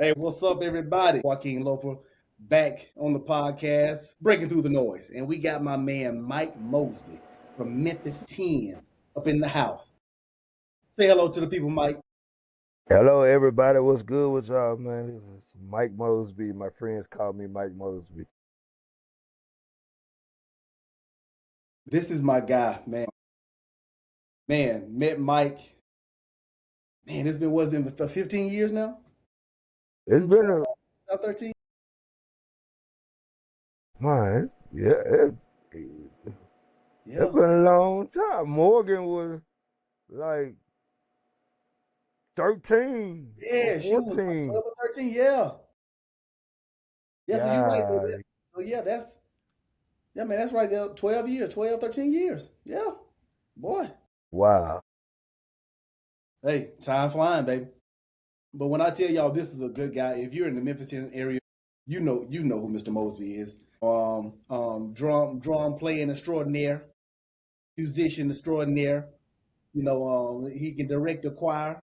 Hey, what's up, everybody? Joaquin Loper back on the podcast, breaking through the noise. And we got my man Mike Mosbey from Memphis 10 up in the house. Say hello to the people, Mike. Hello, everybody. What's good with y'all, man? This is Mike Mosby. My friends call me Mike Mosby. This is my guy, man. Man, met Mike. Man, it's been what's been 15 years now? It's From 12, been a 13? man. Yeah, it's Yeah. been a long time. Morgan was like 13 or Yeah, she was like 12 14. or 13. Yeah. Yeah, so you're right. So, God, so yeah, yeah, man, that's right there. 12 years, 12, 13 years. Yeah. Boy. wow. Hey, time flying, baby. But when I tell y'all this is a good guy, if you're in the Memphis area, you know who Mr. Mosby is. Drum playing extraordinaire, musician extraordinaire. He can direct the choir.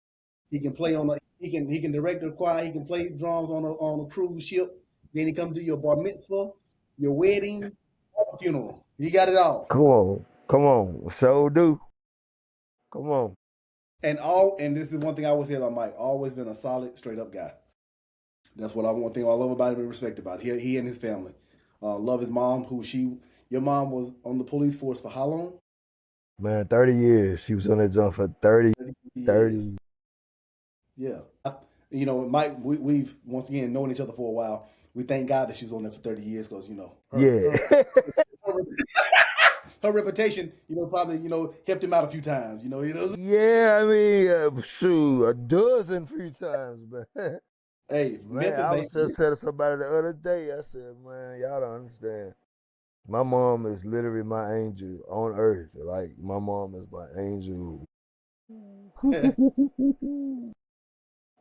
He can play on the he can direct the choir. He can play drums on a cruise ship. Then he comes to your bar mitzvah, your wedding, or funeral. He got it all. Come on. Come on. So do. Come on. And this is one thing I always say about Mike. Always been a solid, straight up guy. That's what one thing I love about him and respect about him. He and his family. Love his mom, your mom was on the police force for how long? Man, 30 years. She was on that jump for 30, 30 years. 30. Yeah. Mike, we've once again known each other for a while. We thank God that she was on there for 30 years because, Yeah. her, her reputation, probably, helped him out a few times, Yeah, I mean, shoot, a dozen few times, man. Hey, Man, Memphis, I was baby. just telling somebody the other day. I said, man, y'all don't understand. My mom is literally my angel on earth. Like my mom is my angel.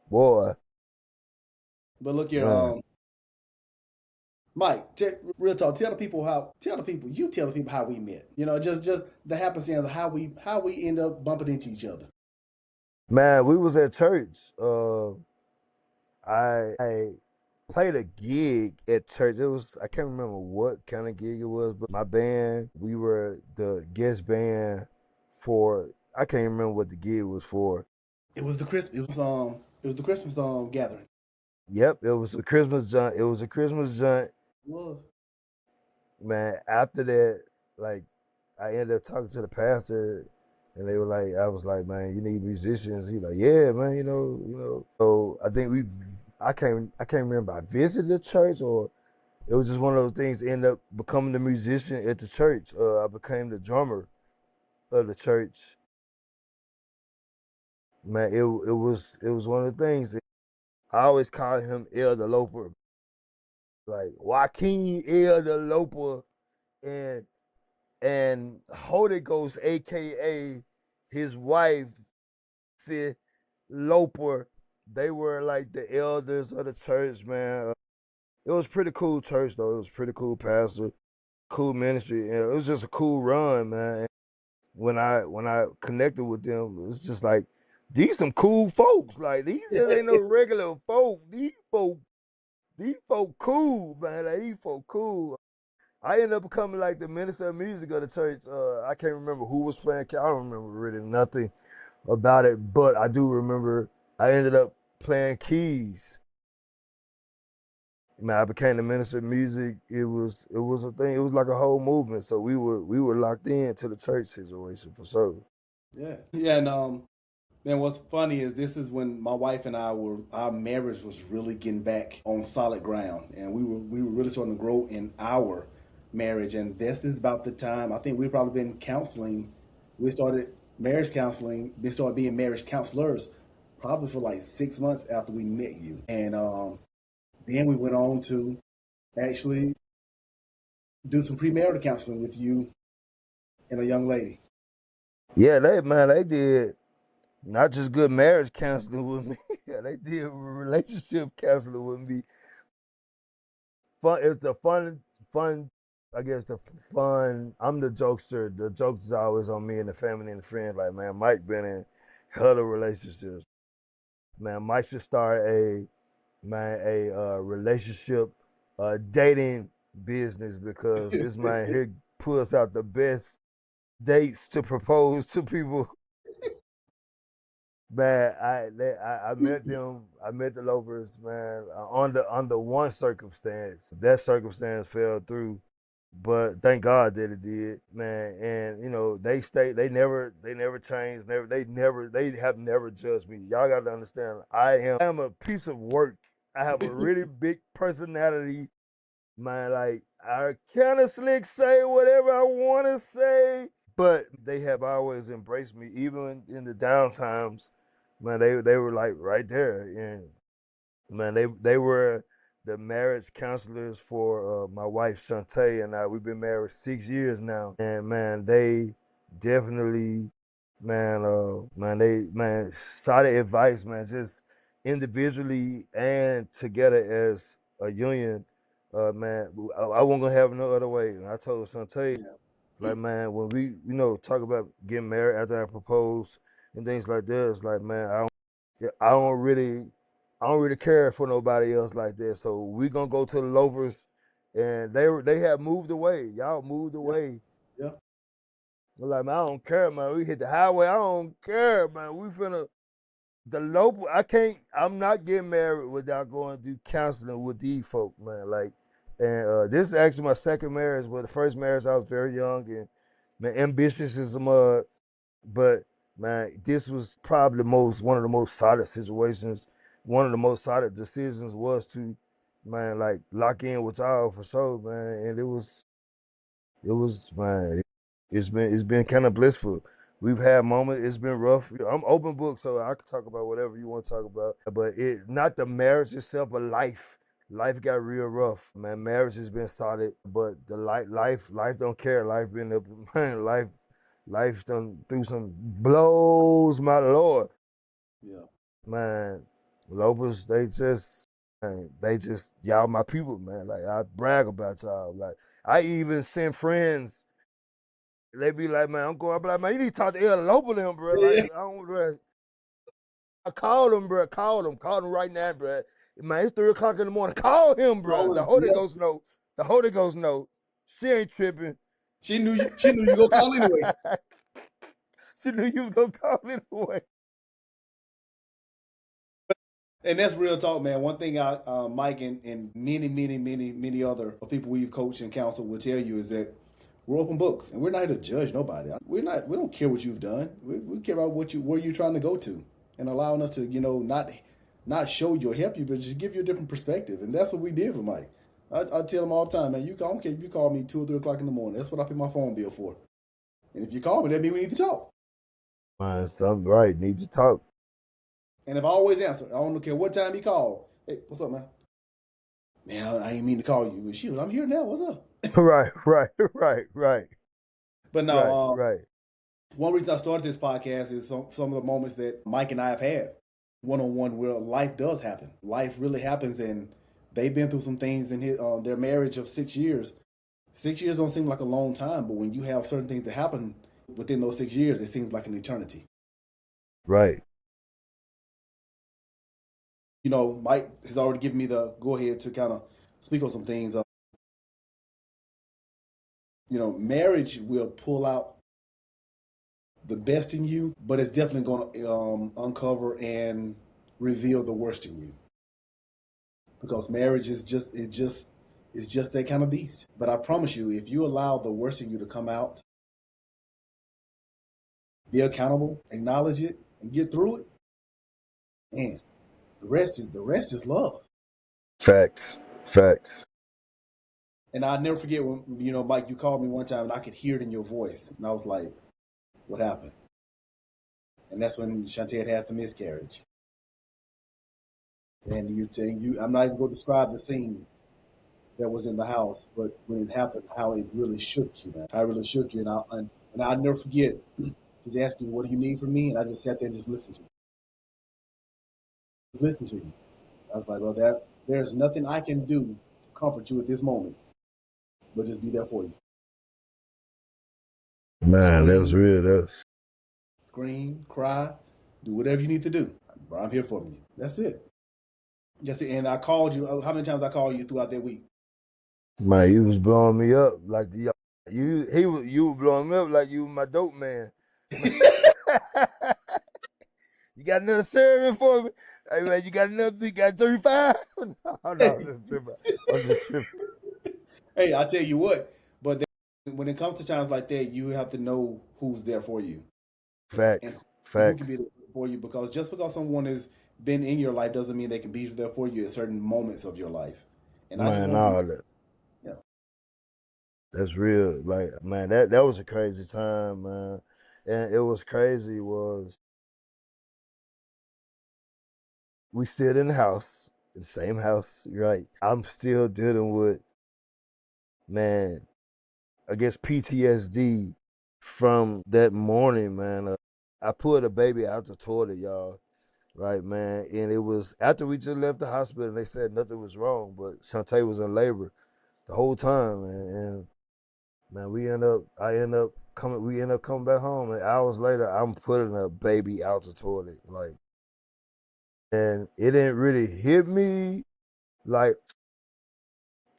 Boy, But look here, man, Mike, real talk. Tell the people how we met. Just the happenstance of how we end up bumping into each other. man, we was at church. I played a gig at church. It was I can't remember what kind of gig it was, but my band, we were the guest band for. I can't remember what the gig was for. It was the Christmas. It was the Christmas gathering. Yep, it was a Christmas joint. It was a Christmas joint. It was. Man, after that, like I ended up talking to the pastor and they were like, I was like, man, you need musicians. He like, yeah, man, So I think I can't remember. I visited the church or it was just one of those things. End up becoming the musician at the church. I became the drummer of the church. Man, it was one of the things. I always call him El the Loper, like Joaquin El the Loper, and Holy Ghost, aka his wife, said Loper. They were like the elders of the church, man. It was pretty cool church though. It was pretty cool pastor, cool ministry, and it was just a cool run, man. When I connected with them, it's just like these some cool folks. Like these just ain't no regular folk. These folk cool, man. Like, these folk cool. I ended up becoming like the minister of music of the church. I can't remember who was playing. I don't remember really nothing about it, but I do remember I ended up playing keys. Man, I became the minister of music. It was a thing. It was like a whole movement. So we were locked in to the church situation for sure. Yeah. Yeah, and man, what's funny is this is when my wife and our marriage was really getting back on solid ground, and we were really starting to grow in our marriage, and this is about the time I think we've probably been counseling. We started marriage counseling, then started being marriage counselors, probably for like 6 months after we met you, and then we went on to actually do some premarital counseling with you and a young lady. Yeah, they did not just good marriage counseling with me. Yeah, they did relationship counseling with me. It's the fun. I guess the fun. I'm the jokester. The jokes is always on me and the family and the friends. Like, man, Mike been in hella relationships. Man, Mike should start man, a relationship, dating business because this man here pulls out the best dates to propose to people. Man, I met them. I met the Lopers, man, under one circumstance. That circumstance fell through, but thank God that it did, man. And they stayed. They never changed. They have never judged me. Y'all got to understand. I am a piece of work. I have a really big personality, man. Like I kind of slick say whatever I want to say, but they have always embraced me, even in the down times. Man, they were like right there, and man, they were the marriage counselors for my wife Shantae and I. We've been married 6 years now, and man, they definitely, man, solid advice, man, just individually and together as a union. Man, I wasn't gonna have no other way. And I told Shantae, Yeah. like, man, when we talk about getting married after I propose and things like this, it's like, man, yeah, I don't really care for nobody else like that. So we gonna go to the Lopers, and they have moved away. Y'all moved Yeah. away. Yeah. I'm like, man, I don't care, man. We hit the highway. I don't care, man. We finna the Loper. I can't. I'm not getting married without going to do counseling with these folk, man. Like, and this is actually my second marriage. But the first marriage, I was very young and man, ambitious as a mud. But man, this was probably one of the most solid situations. One of the most solid decisions was to, man, like lock in with y'all for sure, man. And it was man, it's been kind of blissful. We've had moments. It's been rough. I'm open book, so I can talk about whatever you want to talk about. But it not the marriage itself, but life. Life got real rough, man. Marriage has been solid, but the life don't care. Life been up, man. Life done through some blows, my lord, Yeah. man. Lopers, they just y'all my people, man. Like I brag about y'all. Like I even send friends. They be like, man, I'm going. I be like, man, you need to talk to El Loper them, bro. Like Yeah. I don't, bro. I called him, bro. Called him right now, bro. Man, it's 3 o'clock in the morning. Call him, bro. Call The him. Holy Yeah. Ghost know. The Holy Ghost know. She ain't tripping. She knew you. She knew you go call anyway. She knew you was gonna call anyway. And that's real talk, man. One thing Mike and many other people we've coached and counseled will tell you is that we're open books and we're not here to judge nobody. We don't care what you've done. We care about where you're trying to go to, and allowing us to not show you or help you, but just give you a different perspective. And that's what we did for Mike. I tell him all the time, man. I don't care if you call me 2 or 3 o'clock in the morning. That's what I pay my phone bill for. And if you call me, that means we need to talk. Man, something right. Need to talk. And if I always answer, I don't care what time he called. Hey, what's up, man? Man, I ain't mean to call you, but shoot, I'm here now. What's up? Right, right, right, right, But no, right, right. one reason I started this podcast is some of the moments that Mike and I have had one on one where life does happen. Life really happens, and they've been through some things in their marriage of 6 years. 6 years don't seem like a long time, but when you have certain things that happen within those 6 years, it seems like an eternity. Right. Mike has already given me the go ahead to kind of speak on some things. Marriage will pull out the best in you, but it's definitely going to uncover and reveal the worst in you because marriage is just that kind of beast. But I promise you, if you allow the worst in you to come out, be accountable, acknowledge it, and get through it, man, the rest is love. Facts. Facts. And I'll never forget when Mike, you called me one time and I could hear it in your voice, and I was like, "What happened?" And that's when Shantae had the miscarriage. And I'm not even going to describe the scene that was in the house, but when it happened, how it really shook you, man. How it really shook you, and I'll never forget. Just asking you, "What do you need from me?" And I just sat there and just listened to you. Just listen to you. I was like, "Well, there's nothing I can do to comfort you at this moment, but just be there for you. Man, that was Scream, real. That's scream, cry, do whatever you need to do. I'm here for you. That's it." Yes, and I called you. How many times I called you throughout that week? Man, you was blowing me up like the you were blowing me up like you were my dope man. Man. You got another serving for me? Hey man, you got 35? No, no, I'm just tripping. I'm just tripping. Hey, I tell you what. But when it comes to times like that, you have to know who's there for you and Facts. who can be Facts. there for you. Because just because someone has been in your life doesn't mean they can be there for you at certain moments of your life. And I just Man, want you, nah, yeah, that's real. Like, man, that was a crazy time, man. And it was crazy was we stayed in the house, the same house, right? I'm still dealing with, man, I guess PTSD from that morning, man. I pulled a baby out the toilet, y'all. Like, man, and it was after we just left the hospital and they said nothing was wrong, but Shantae was in labor the whole time, man. And man, we end up coming back home, and hours later, I'm putting a baby out the toilet, like, and it didn't really hit me like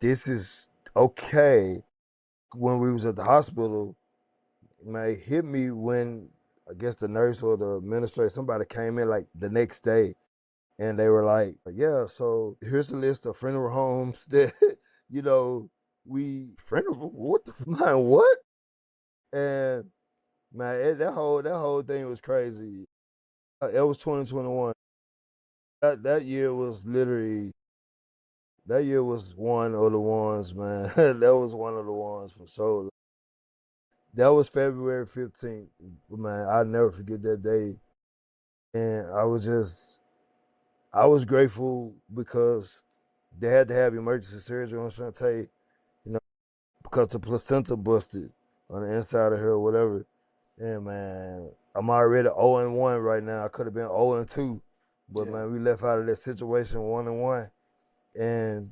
this is okay. When we was at the hospital, man, it hit me when I guess the nurse or the administrator, somebody came in like the next day, and they were like, "Yeah, so here's the list of funeral homes that you know we funeral what the man what?" And man, that whole thing was crazy. It was 2021. That year was literally that year was one of the ones, man. That was one of the ones for sure. That was February 15th, man. I'll never forget that day. And I was grateful because they had to have emergency surgery on Shantae, you know, because the placenta busted on the inside of her or whatever. And man, I'm already 0-1 right now. I could have been 0-2, but yeah, man, we left out of that situation 1-1. And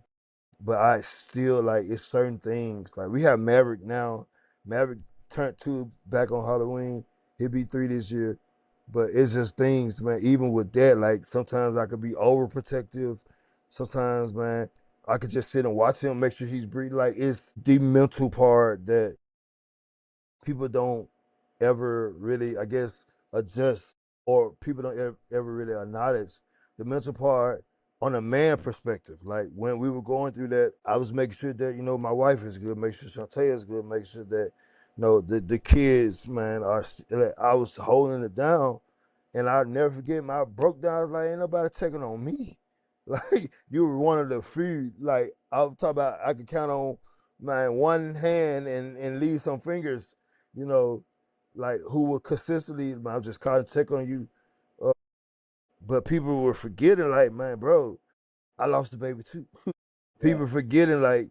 but I still like it's certain things. Like we have Maverick now. Maverick turned 2 back on Halloween. He'll be 3 this year. But it's just things, man. Even with that, like sometimes I could be overprotective. Sometimes, man, I could just sit and watch him, make sure he's breathing. Like it's the mental part that people don't ever really, I guess, adjust or people don't ever really acknowledge the mental part on a man perspective. Like when we were going through that, I was making sure that, my wife is good, make sure Shantae is good, make sure that, the kids, man, like, I was holding it down. And I'll never forget, I broke down. I was like, ain't nobody checking on me. Like, you were one of the few. Like, I'm talking about, I could count on my one hand and leave some fingers, you know, like, who would consistently, I'm just calling to check on you. Uh, but people were forgetting, like, man, bro, I lost the baby too. yeah, People forgetting, like,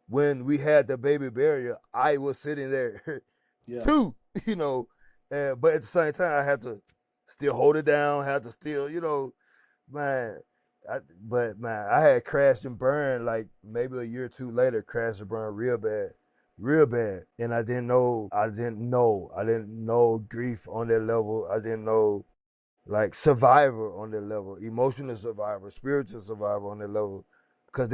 when we had the baby barrier, I was sitting there yeah. too, you know. But at the same time, I had to still hold it down, had to still, man. But man, I had crashed and burned like maybe a year or two later, crashed and burned real bad. And I didn't know grief on that level. I didn't know like survivor on that level, emotional survivor, spiritual survivor on that level. Because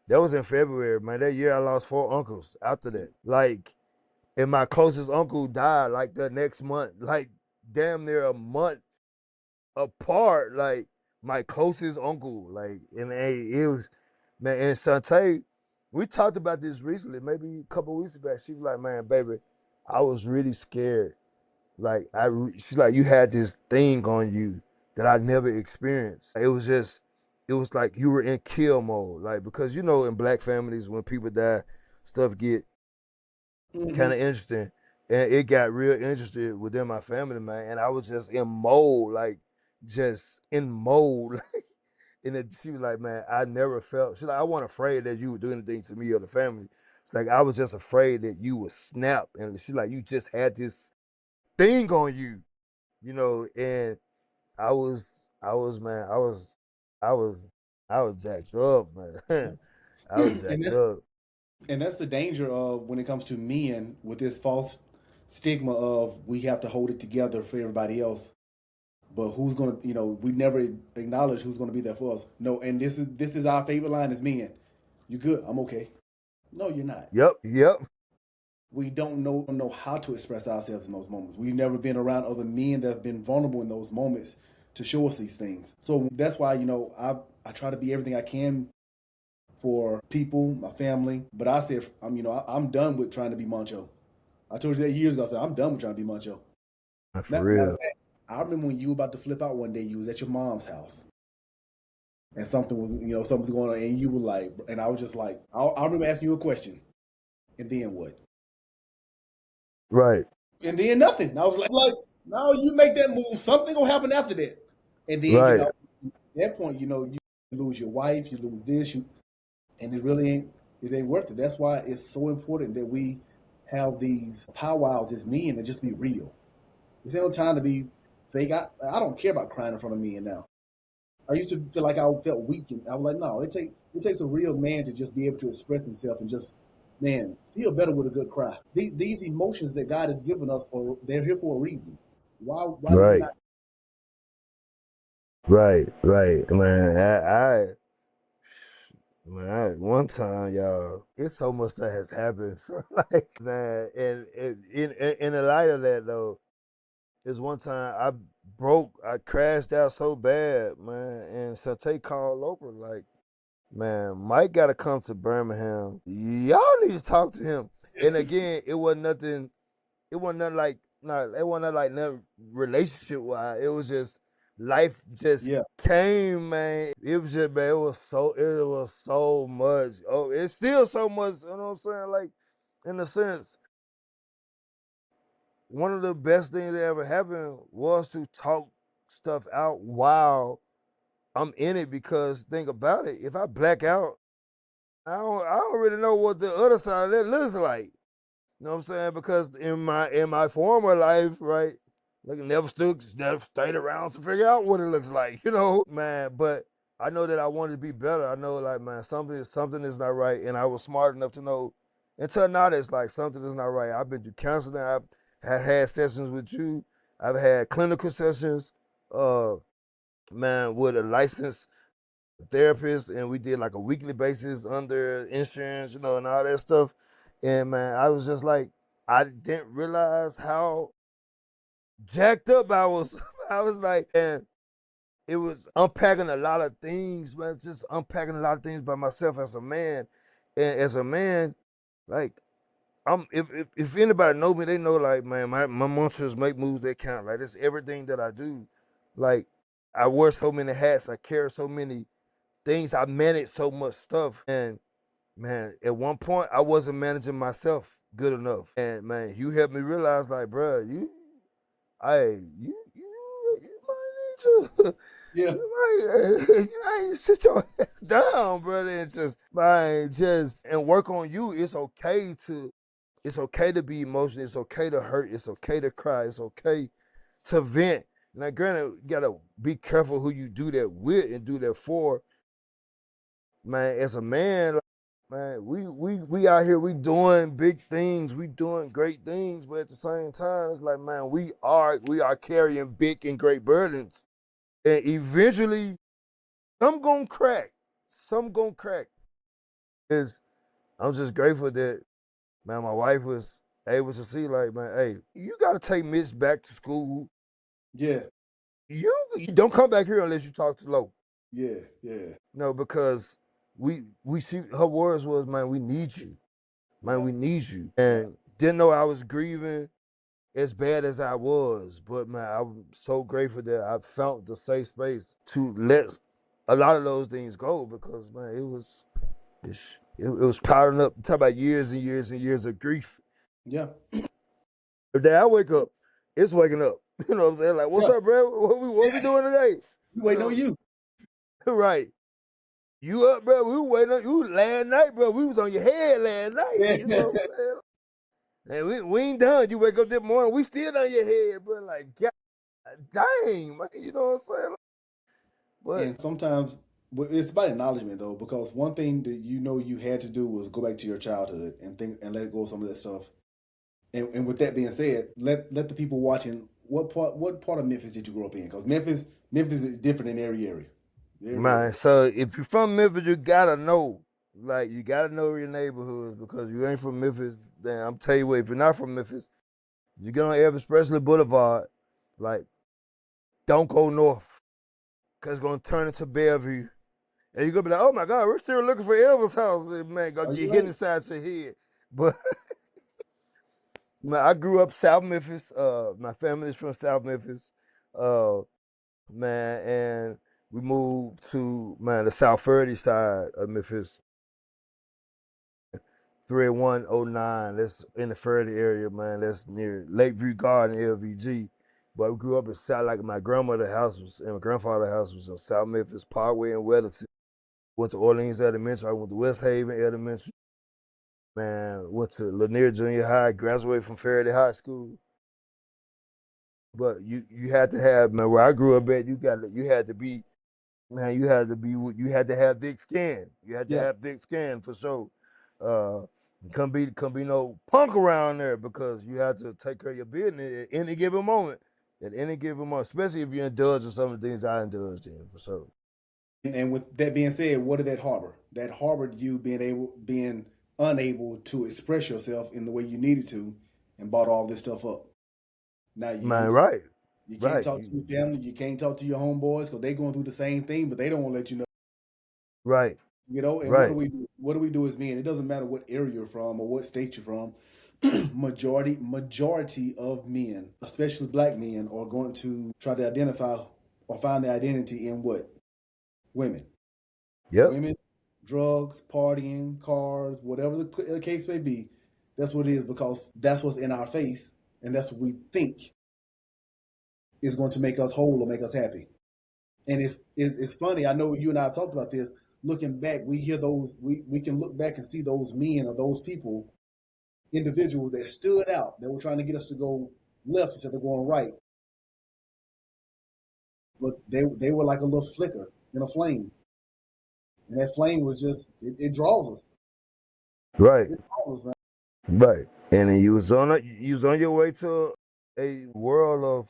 that was in February, man. That year I lost 4 uncles after that. Like, and my closest uncle died like the next month, like damn near a month apart. Like my closest uncle, like, and hey, it was, man. And Shantae, we talked about this recently, maybe a couple of weeks back. She was like, "Man, baby, I was really scared. Like she's like, you had this thing on you that I never experienced. It was like you were in kill mode, like because in black families when people die, stuff get kind Mm-hmm. of interesting, and it got real interested within my family, man. And I was just in mode, like just in mode. And she was like, "Man, I never felt." She's like, "I wasn't afraid that you would do anything to me or the family. It's like I was just afraid that you would snap." And she's like, "You just had this thing on you, And man, I was, I was jacked up, man. I was and jacked that's up. and that's the danger of when it comes to men with this false stigma of we have to hold it together for everybody else. but who's gonna, we never acknowledge who's gonna be there for us. No, and this is our favorite line as men. You good? I'm okay. No, you're not. Yep, yep. We don't know how to express ourselves in those moments. We've never been around other men that have been vulnerable in those moments to show us these things. So that's why I try to be everything I can for people, my family. But I said I'm done with trying to be macho. I told you that years ago. I said I'm done with trying to be macho. For Matter of real. fact, I remember when you were about to flip out one day. You was at your mom's house, and something was going on, and you were like, and I was just like, I remember asking you a question, and then what? Right, And then nothing. And I was like, no, you make that move, something will happen after that. And then right, at that point, you lose your wife, you lose this, and it ain't worth it. That's why it's so important that we have these powwows as men and just be real. There's no time to be fake. I don't care about crying in front of men now. I used to feel like I felt weak, and I was like, no, it takes a real man to just be able to express himself and just, man, feel better with a good cry. These emotions that God has given us, they're here for a reason. Why do we right, not? right. Man, one time, y'all, it's so much that has happened. Like, man, and in the light of that though, is one time I crashed out so bad, man, and Shantae called Loper like, man, Mike got to come to Birmingham. Y'all need to talk to him. And again, it wasn't nothing. It wasn't nothing like it wasn't like nothing relationship wise. It was just life just Yeah, came, man. It was just, man. It was so much. Oh, it's still so much. You know what I'm saying? Like, in a sense, one of the best things that ever happened was to talk stuff out while I'm in it. Because think about it, if I black out, I don't really know what the other side of that looks like. You know what I'm saying? Because in my former life, right, like never stayed around to figure out what it looks like, man. But I know that I wanted to be better. I know, like, man, something is not right, and I was smart enough to know. Until now, it's like something is not right. I've been through counseling. I've had sessions with you. I've had clinical sessions, uh, man, with a licensed therapist, and we did like a weekly basis under insurance, and all that stuff. And man, I was just like, I didn't realize how jacked up I was. I was like, and it was unpacking a lot of things, man. Just unpacking a lot of things by myself as a man. And as a man, like, if anybody know me, they know, like, man, my mantras make moves that count. Like, it's everything that I do. Like, I wear so many hats, I carry so many things, I manage so much stuff. And man, at one point I wasn't managing myself good enough. And man, you helped me realize, like, bro, you might need to yeah, you might sit your ass down, brother, and just, man, just and work on you. It's okay to be emotional. It's okay to hurt. It's okay to cry. It's okay to vent. Now, granted, you gotta be careful who you do that with and do that for. Man, as a man, man, we out here, we doing big things, we doing great things, but at the same time, it's like, man, we are carrying big and great burdens, and eventually, some gonna crack, some gonna crack. Is I'm just grateful that, man, my wife was able to see, like, man, hey, you gotta take Mitch back to school. yeah, You don't come back here unless you talk to Lo. yeah, yeah, No, because she her words was, man, we need you. Man, yeah, we need you. yeah, And didn't know I was grieving as bad as I was, but man, I'm so grateful that I found the safe space to let a lot of those things go, because man, it was piling up. Talk about years and years and years of grief. yeah, The day I wake up, it's waking up. You know what I'm saying? Like, what's yeah. up, bro? What we doing today? We You waiting on know, you. right? You up, bro? We were waiting on you last night, bro. We was on your head last night. Yeah, You know what I'm saying? And we ain't done. You wake up this morning, we still on your head, bro. Like, God dang, man. You know what I'm saying? But and sometimes it's about acknowledgement though, because one thing that you had to do was go back to your childhood and think and let go of some of that stuff. And with that being said, let the people watching what part of Memphis did you grow up in? Because Memphis is different in every area. Very Man, so if you're from Memphis, you gotta know. Like you gotta know your neighborhoods because you ain't from Memphis, then I'm tell you what, if you're not from Memphis, you get on Elvis Presley Boulevard, like don't go north. Cause it's gonna turn into Bellevue. And you're gonna be like, oh my God, we're still looking for Elvis' house. Man, gonna are get you hit right? inside your head. But man, I grew up South Memphis. My family is from South Memphis. Uh man, and we moved to the South 30 side of Memphis, 3109. That's in the Ferdy area, man. That's near Lakeview Garden, LVG. But we grew up in South, like my grandmother's house was, and my grandfather's house was in South Memphis, Parkway and Weatherton. Went to Orleans Elementary. I went to West Haven Elementary. Man, went to Lanier Junior High. Graduated from Faraday High School. But you had to have, man, where I grew up at, you had to be, man, you had to have thick skin. You had to Yeah. have thick skin for sure. Uh, couldn't be no punk around there because you had to take care of your business at any given moment. At any given moment, especially if you indulge in some of the things I indulged in for sure. And with that being said, what did that harbor? That harbored you being unable to express yourself in the way you needed to, and bought all this stuff up. Now Man, right, you can't right, talk to your family, you can't talk to your homeboys because they going through the same thing, but they don't want to let you know. right, And what do right. we do? What do we do as men? It doesn't matter what area you're from or what state you're from. Majority of men, especially black men, are going to try to identify or find their identity in what? Women. Yep, Women, drugs, partying, cars, whatever the case may be. That's what it is because that's what's in our face, and that's what we think is going to make us whole or make us happy. And it's funny. I know you and I have talked about this. Looking back, we hear those. We can look back and see those men or those people, individuals that stood out, that were trying to get us to go left instead of going right. But they were like a little flicker in a flame, and that flame was just it draws us. right, It draws us, man. right. And then you was on your way to a world of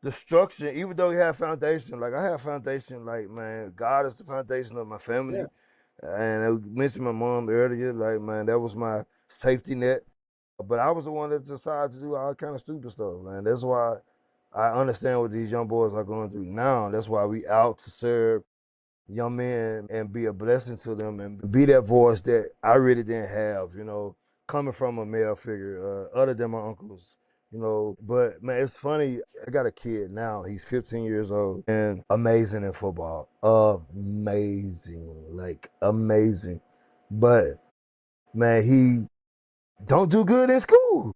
destruction, even though you have foundation. Like I have foundation, like man, God is the foundation of my family. Yes. And I mentioned my mom earlier, like man, that was my safety net. But I was the one that decided to do all kind of stupid stuff, man. That's why I understand what these young boys are going through now. That's why we out to serve young men and be a blessing to them and be that voice that I really didn't have, coming from a male figure, other than my uncles. But man, it's funny. I got a kid now. He's 15 years old and amazing in football. Amazing, like amazing. But man, he don't do good in school.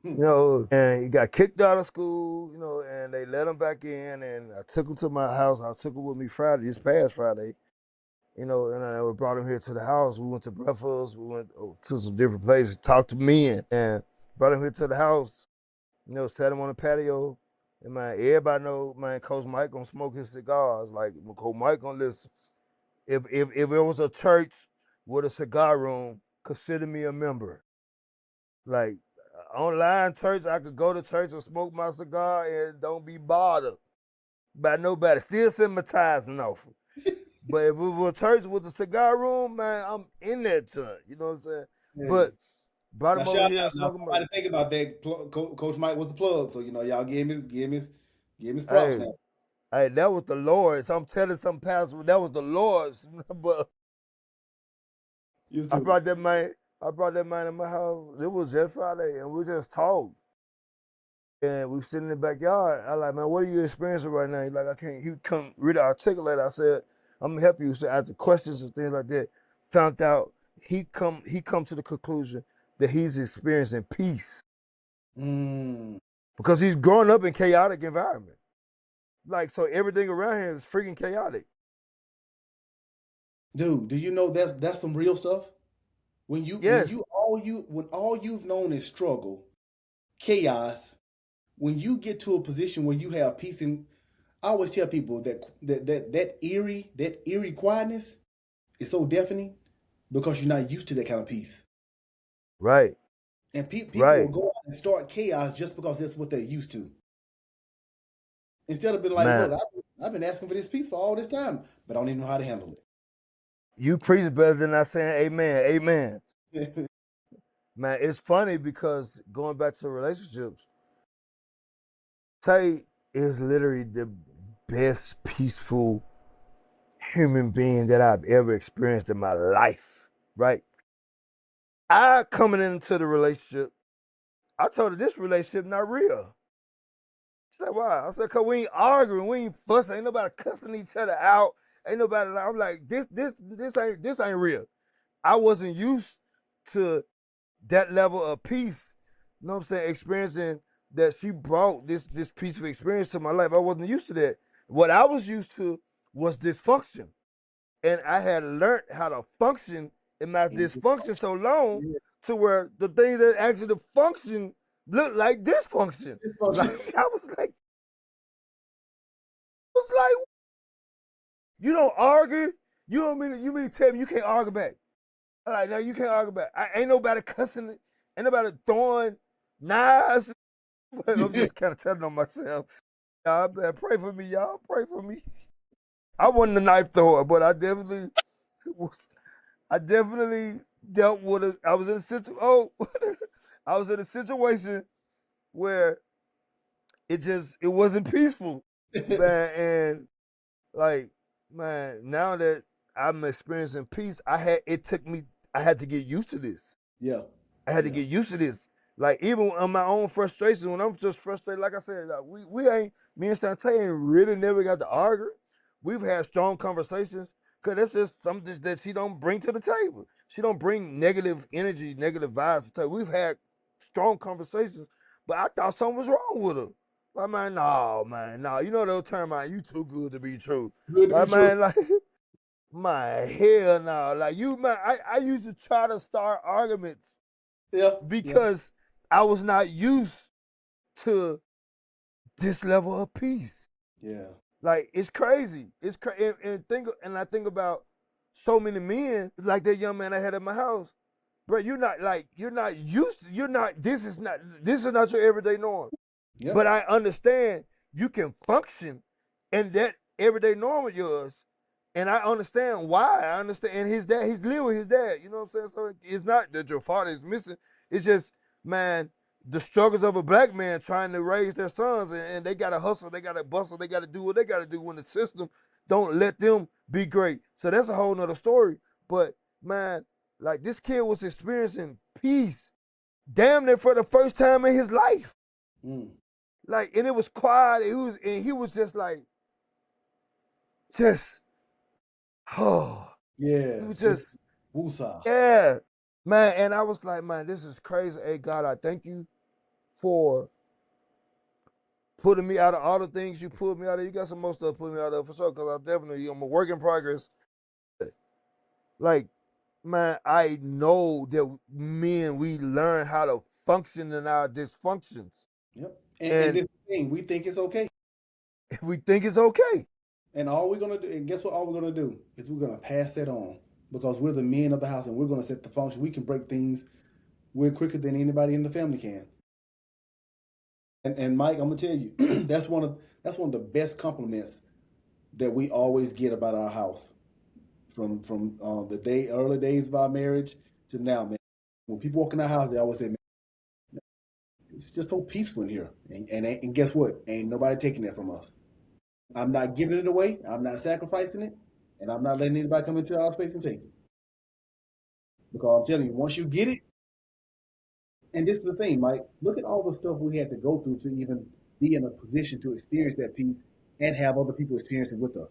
Hmm. And he got kicked out of school, and they let him back in. And I took him to my house. I took him with me Friday, this past Friday, and I brought him here to the house. We went to breakfast. We went to some different places, talked to men, and brought him here to the house. Sat him on the patio. And man, everybody know, man, Coach Mike gonna smoke his cigars. Like Coach Mike gonna listen. If it was a church with a cigar room, consider me a member. Like online church, I could go to church and smoke my cigar and don't be bothered by nobody. Still send my tithes and offer. But if it was a church with a cigar room, man, I'm in that church. You know what I'm saying? Hey. But brought Now him over shout here and out. Now smoked him. somebody think about that. Coach Mike was the plug, so y'all give him his props Hey, now. hey, that was the Lord's. I'm telling some pastors that was the Lord's. But Used I to. brought that man. I brought that man in my house. It was just Friday, and we just talked. And we sitting in the backyard. I like, man, what are you experiencing right now? He's like, I can't. He come really articulate. I said, I'm gonna help you. So after questions and things like that, found out he come to the conclusion that he's experiencing peace Mm. because he's growing up in chaotic environment. Like so, everything around him is freaking chaotic. Dude, do you know that's some real stuff? Yes, When all you've known is struggle, chaos, when you get to a position where you have peace, and I always tell people that eerie quietness is so deafening because you're not used to that kind of peace. right, And people will right, go out and start chaos just because that's what they're used to. Instead of being like, look, Man, I've been asking for this piece for all this time, but I don't even know how to handle you preach better than I saying amen. Amen. it. Man, it's funny because going back to relationships, Tay is literally the best peaceful human being that I've ever experienced in my life. Right? I coming into the relationship, I told her this relationship not real. She's like, why? I said, cause we ain't arguing, we ain't fussing, ain't nobody cussing each other out, ain't nobody. I'm like, this ain't real. I wasn't used to that level of peace. You know what I'm saying? Experiencing that she brought this peaceful experience to my life. I wasn't used to that. What I was used to was dysfunction, and I had learned how to function in my dysfunction so long to where the things that actually function look like dysfunction. Like I was like, you don't argue. You mean to tell me you can't argue back? I'm like, no, you can't argue back. Ain't nobody cussing. Ain't nobody throwing knives. I'm just kind of telling on myself. Y'all better pray for me, y'all. Pray for me. I wasn't a knife thrower, but I definitely was. I definitely dealt with it. I was in a situation. Oh, I was in a situation where it wasn't peaceful, man. And like, man, now that I'm experiencing peace, I had to get used to this. Yeah, I had to yeah, get used to this. Like even on my own frustration, when I'm just frustrated, like I said, like, we ain't me and Shantae ain't really never got to argue. We've had strong conversations because that's just something that she don't bring to the table. She don't bring negative energy, negative vibes to the table. We've had strong conversations, but I thought something was wrong with her. Like man, no, man, no. You know they'll turn man, you too good to be true. good to be Like true. man, like my hell no. Like you man, I used to try to start arguments Yeah, yeah, because I was not used to this level of peace. yeah. Like it's crazy. It's crazy. And I think about so many men like that young man I had at my house. Bro, you're not used to, you're not this is not your everyday norm. Yep. But I understand you can function in that everyday norm of yours. And I understand why. I understand. And his dad, he's living with his dad. You know what I'm saying? So it's not that your father is missing. It's just, man, the struggles of a black man trying to raise their sons, and they gotta hustle, they gotta bustle, they gotta do what they gotta do when the system don't let them be great. So that's a whole nother story. But man, like this kid was experiencing peace damn near for the first time in his life. Mm. Like, and it was quiet. He was just like, just, oh, he Yeah, was just just, woosah. yeah, man. And I was like, man, this is crazy. Hey, God, I thank you for putting me out of all the things you pulled me out of. You got some more stuff put me out of for sure, because I'm a work in progress. Like, man, I know that men, we learn how to function in our dysfunctions. Yep. And And this thing, we think it's okay. we think it's okay. And all we're gonna do, and guess what? All we're gonna do is we're gonna pass that on because we're the men of the house, and we're gonna set the function. We can break things way quicker than anybody in the family can. And Mike, I'm gonna tell you, that's one of the best compliments that we always get about our house from the early days of our marriage to now, man. When people walk in our house, they always say, "Man, it's just so peaceful in here." And guess what? Ain't nobody taking that from us. I'm not giving it away. I'm not sacrificing it, and I'm not letting anybody come into our space and take it. Because I'm telling you, once you get it, and this is the thing, Mike. Look at all the stuff we had to go through to even be in a position to experience that peace and have other people experience it with us.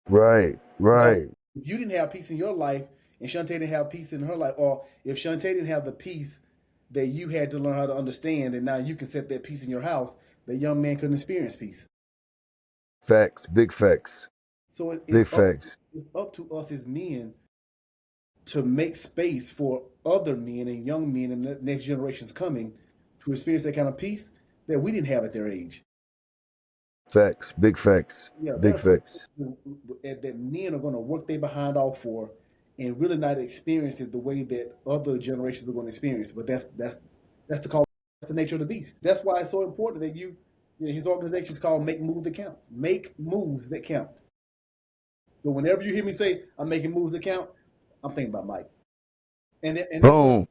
Right, Because right. if you didn't have peace in your life, and Shantae didn't have peace in her life, or if Shantae didn't have the peace that you had to learn how to understand, and now you can set that peace in your house, that young man couldn't experience peace. Facts, big facts, So big facts. it's up to us as men to make space for other men and young men and the next generations coming to experience that kind of peace that we didn't have at their age. Facts, big facts, Yeah, there big are some facts. that men are going to work their behind off for, and really not experience it the way that other generations are going to experience. But that's the call. the nature of the beast. That's why it's so important that his organization is called Make Moves That Count. Make moves that count. So whenever you hear me say I'm making moves that count, I'm thinking about Mike. And that's what, Boom.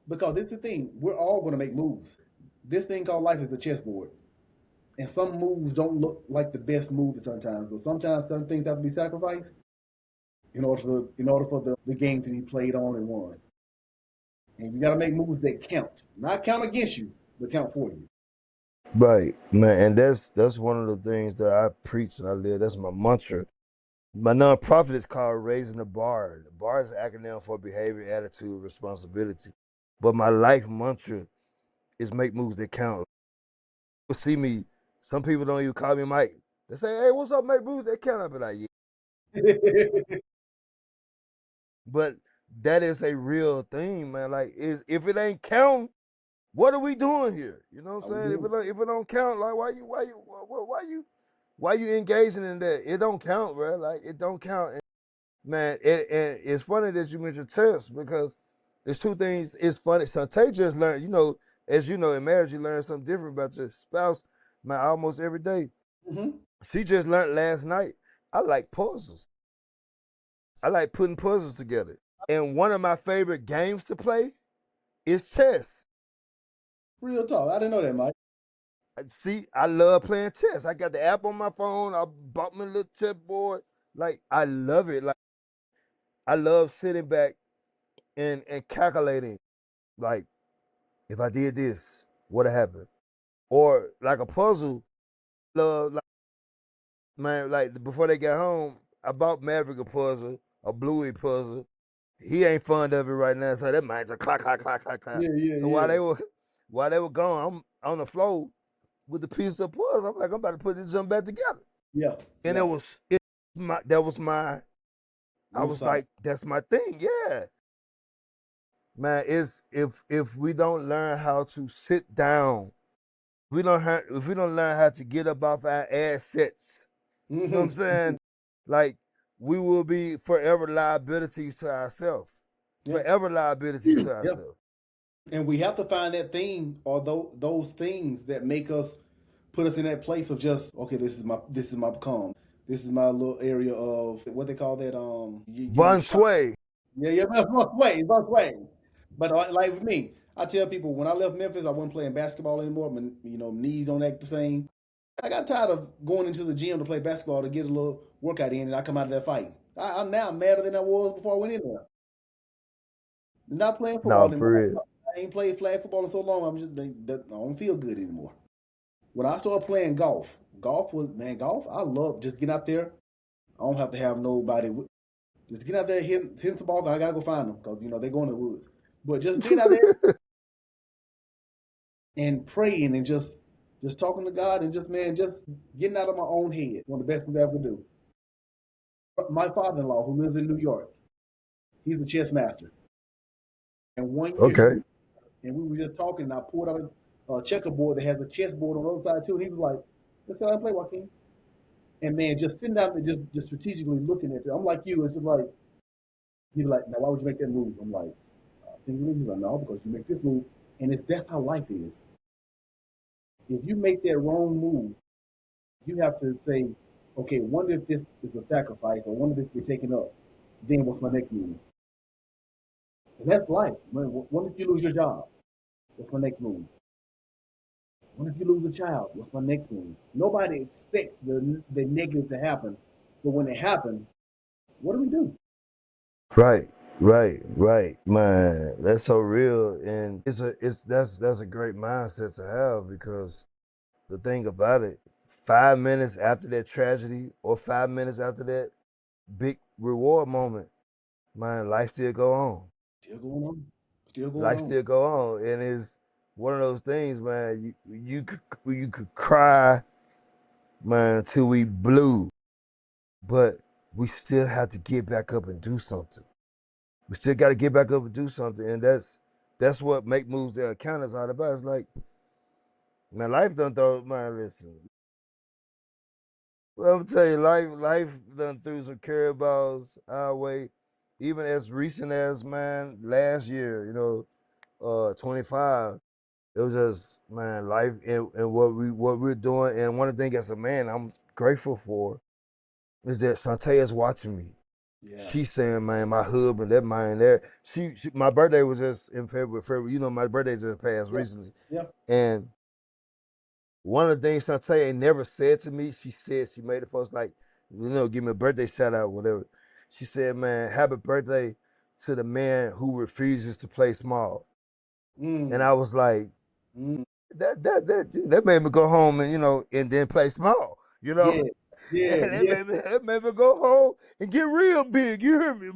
because this is the thing. We're all going to make moves. This thing called life is the chessboard. And some moves don't look like the best move at sometimes, but sometimes some things have to be sacrificed in order for the game to be played on and won. And you got to make moves that count, not count against you, but count for you. Right, man, and that's one of the things that I preach and I live. That's my mantra. My nonprofit is called Raising the Bar. The bar is an acronym for behavior, attitude, responsibility. But my life mantra is make moves that count. You see me, some people don't even call me Mike. They say, "Hey, what's up, make moves that count?" I be like, "Yeah," but that is a real thing, man. Like, is if it ain't count, what are we doing here? You know what I'm How we saying? doing? If it don't count, like why you engaging in that? It don't count, bro. Like it don't count. And, man, and it's funny that you mentioned chess because there's two things. It's funny. So Tay just learned, as you know, in marriage, you learn something different about your spouse, man, almost every day. Mm-hmm. She just learned last night. I like puzzles. I like putting puzzles together. And one of my favorite games to play is chess. Real talk. I didn't know that, Mike. See, I love playing chess. I got the app on my phone. I bought me a little chessboard. Like I love it. Like I love sitting back and calculating. Like if I did this, what'd happen? Or like a puzzle. Love like man, like before they got home, I bought Maverick a puzzle, a Bluey puzzle. He ain't fond of it right now, so that mine's a clack, clack, clack, clack, clack. Yeah, yeah, So yeah, while they were gone, I'm on the floor with the piece of puzzle. I'm like, I'm about to put this jump back together. yeah, And yeah. that was my I Move was solid. like, that's my thing, yeah. Man, it's if we don't learn how to sit down, if we don't learn how to get up off our assets, you know what I'm Mm-hmm. saying? Like we will be forever liabilities to ourselves. Yeah, Forever liabilities to yeah. ourselves. And we have to find that thing or those things that make us put us in that place of just okay. This is my calm. This is my little area of what they call that. You Von Sway. yeah, yeah, both ways, both ways. But like with me, I tell people when I left Memphis, I wasn't playing basketball anymore. My knees don't act the same. I got tired of going into the gym to play basketball to get a little workout in, and I come out of there fighting. I'm now madder than I was before I went in there. Not playing football No, anymore. for real. I ain't played flag football in so long. I don't feel good anymore. When I started playing golf, golf. I love just getting out there. I don't have to have nobody. Just get out there, hitting some ball. I gotta go find them because they go in the woods. But just being out there and praying and just talking to God and just getting out of my own head. One of the best things I ever do. My father-in-law, who lives in New York, he's a chess master. And one year Okay. and we were just talking, and I pulled out a checkerboard that has a chessboard on the other side too, and he was like, "That's how I play, Joaquin." And man, just sitting down there, just strategically looking at it. I'm like you, it's just like he's like, "Now, why would you make that move?" I'm like, He's like, "No, because you make this move," and that's how life is. If you make that wrong move, you have to say, "Okay, wonder if this is a sacrifice, or wonder if this get taken up. Then what's my next move?" And that's life. What if you lose your job? What's my next move? What if you lose a child? What's my next move? Nobody expects the negative to happen, but when it happens, what do we do? Right, right. Man, that's so real. And that's a great mindset to have because the thing about it, 5 minutes after that tragedy or 5 minutes after that big reward moment, man, life still go on. Still going on. Still going Life on. still go on. And it's one of those things, man, you could cry, man, until we blue, but we still have to get back up and do something. We still got to get back up and do something, and that's what make moves that count is all about. It's like, man, life done throw man. Listen, well, I'm tell you, life done threw some curveballs our way, even as recent as man last year. 25. It was just, man, life and what we're doing. And one of the things as a man I'm grateful for is that Shantae is watching me. Yeah. She's saying, man, my husband, that man, there. My birthday was just in February. February, you know, my birthday just passed Yeah. recently, Yeah. and one of the things Shantae ain't never said to me, she said she made it post like, give me a birthday shout out, whatever. She said, man, happy birthday to the man who refuses to play small. And Mm. I was like, Mm. that made me go home and and then play small, Yeah. Yeah. and Yeah. that made me go home and get real big. You hear me?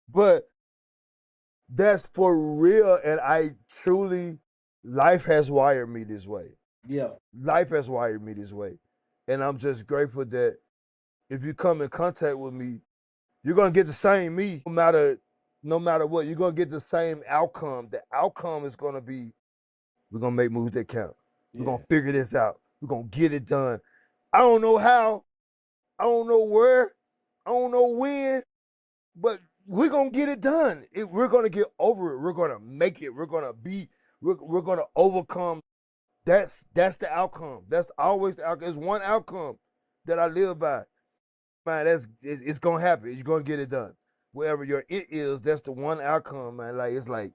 But that's for real, and I truly, life has wired me this way. Yeah. Life has wired me this way, and I'm just grateful that if you come in contact with me, you're gonna get the same me, no matter what. You're gonna get the same outcome. The outcome is gonna be, we're gonna make moves that count. We're Yeah. gonna figure this out. We're gonna get it done. I don't know how, I don't know where, I don't know when, but we're gonna get it done. We're gonna get over it. We're gonna make it. We're gonna overcome. That's the outcome. That's always the outcome. It's one outcome that I live by. Man, it's gonna happen. You're gonna get it done. Wherever your it is, that's the one outcome, man. Like it's like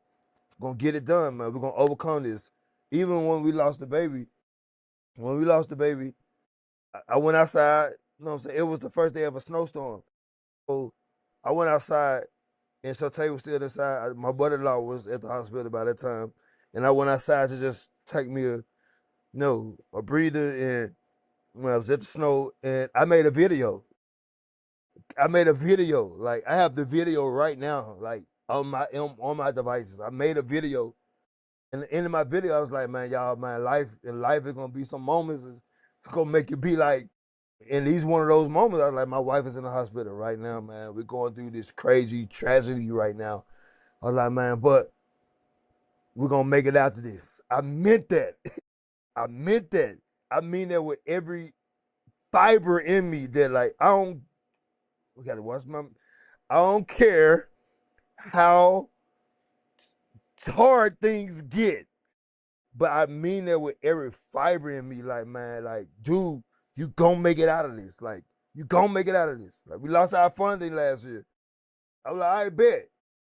gonna get it done, man. We're gonna overcome this. Even when we lost the baby, I went outside. You know what I'm saying? It was the first day of a snowstorm. So I went outside and Shantae was still inside. My brother-in-law was at the hospital by that time. And I went outside to just take me a breather, and when I was at the snow, and I made a video. Like I have the video right now, like on my devices. I made a video, and at the end of my video, I was like, man, y'all, man, life is gonna be some moments. It's gonna make you be like, and these one of those moments. I was like, my wife is in the hospital right now, man. We're going through this crazy tragedy right now. I was like, man, but we're gonna make it out to this. I meant that. I meant that. I mean that with every fiber in me. That like I don't. We gotta watch my. I don't care how hard things get. But I mean that with every fiber in me, like, man, like, dude, you gonna make it out of this. Like, you gonna make it out of this. Like, we lost our funding last year. I was like, I bet.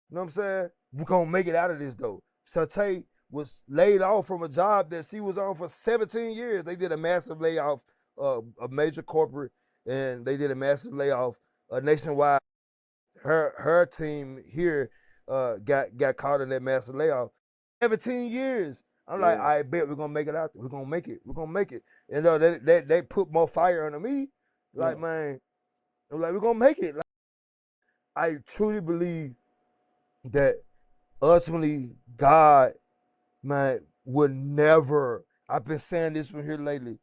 You know what I'm saying? We gonna make it out of this though. Shantae was laid off from a job that she was on for 17 years. They did a massive layoff, a major corporate, and they did a massive layoff nationwide. Her team here got caught in that massive layoff. 17 years. I'm like, Yeah. I bet we're gonna make it out there. We're gonna make it. We're gonna make it. And they put more fire under me. Yeah. Like, man, I'm like, we're gonna make it. Like, I truly believe that ultimately God, man, would never. I've been saying this from here lately.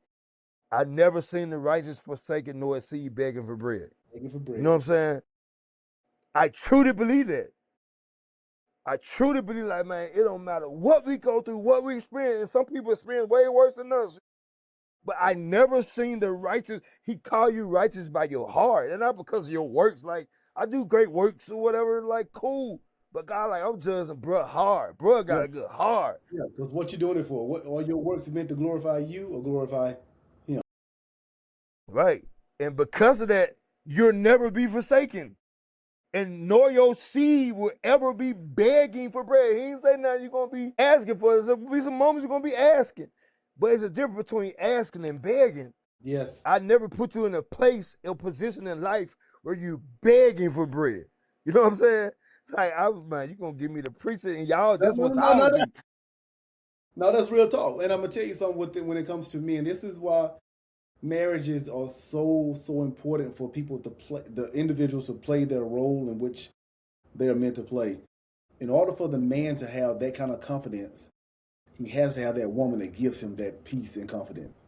I never seen the righteous forsaken nor a seed begging for bread. Begging for You know bread. what I'm saying? I truly believe that. I truly believe, like, man, it don't matter what we go through, what we experience. And some people experience way worse than us. But I never seen the righteous. He call you righteous by your heart, and not because of your works. Like, I do great works or whatever. Like, cool. But God, like, I'm judging bruh hard. Bruh Yeah. got a good heart. Yeah. Because what you doing it for? What all your works meant to glorify you or glorify him? Right. And because of that, you'll never be forsaken. And nor your seed will ever be begging for bread. He ain't say nothing you're gonna be asking for. There's gonna be some moments you're gonna be asking. But it's a difference between asking and begging. Yes. I never put you in a place, a position in life where you begging for bread. You know what I'm saying? Like I was, man, you gonna give me the preaching and y'all, No, this no, what no, no, y'all no. do. No, that's real talk. And I'm gonna tell you something with it when it comes to me, and this is why marriages are so important for people to play, the individuals to play their role in which they are meant to play. In order for the man to have that kind of confidence, he has to have that woman that gives him that peace and confidence.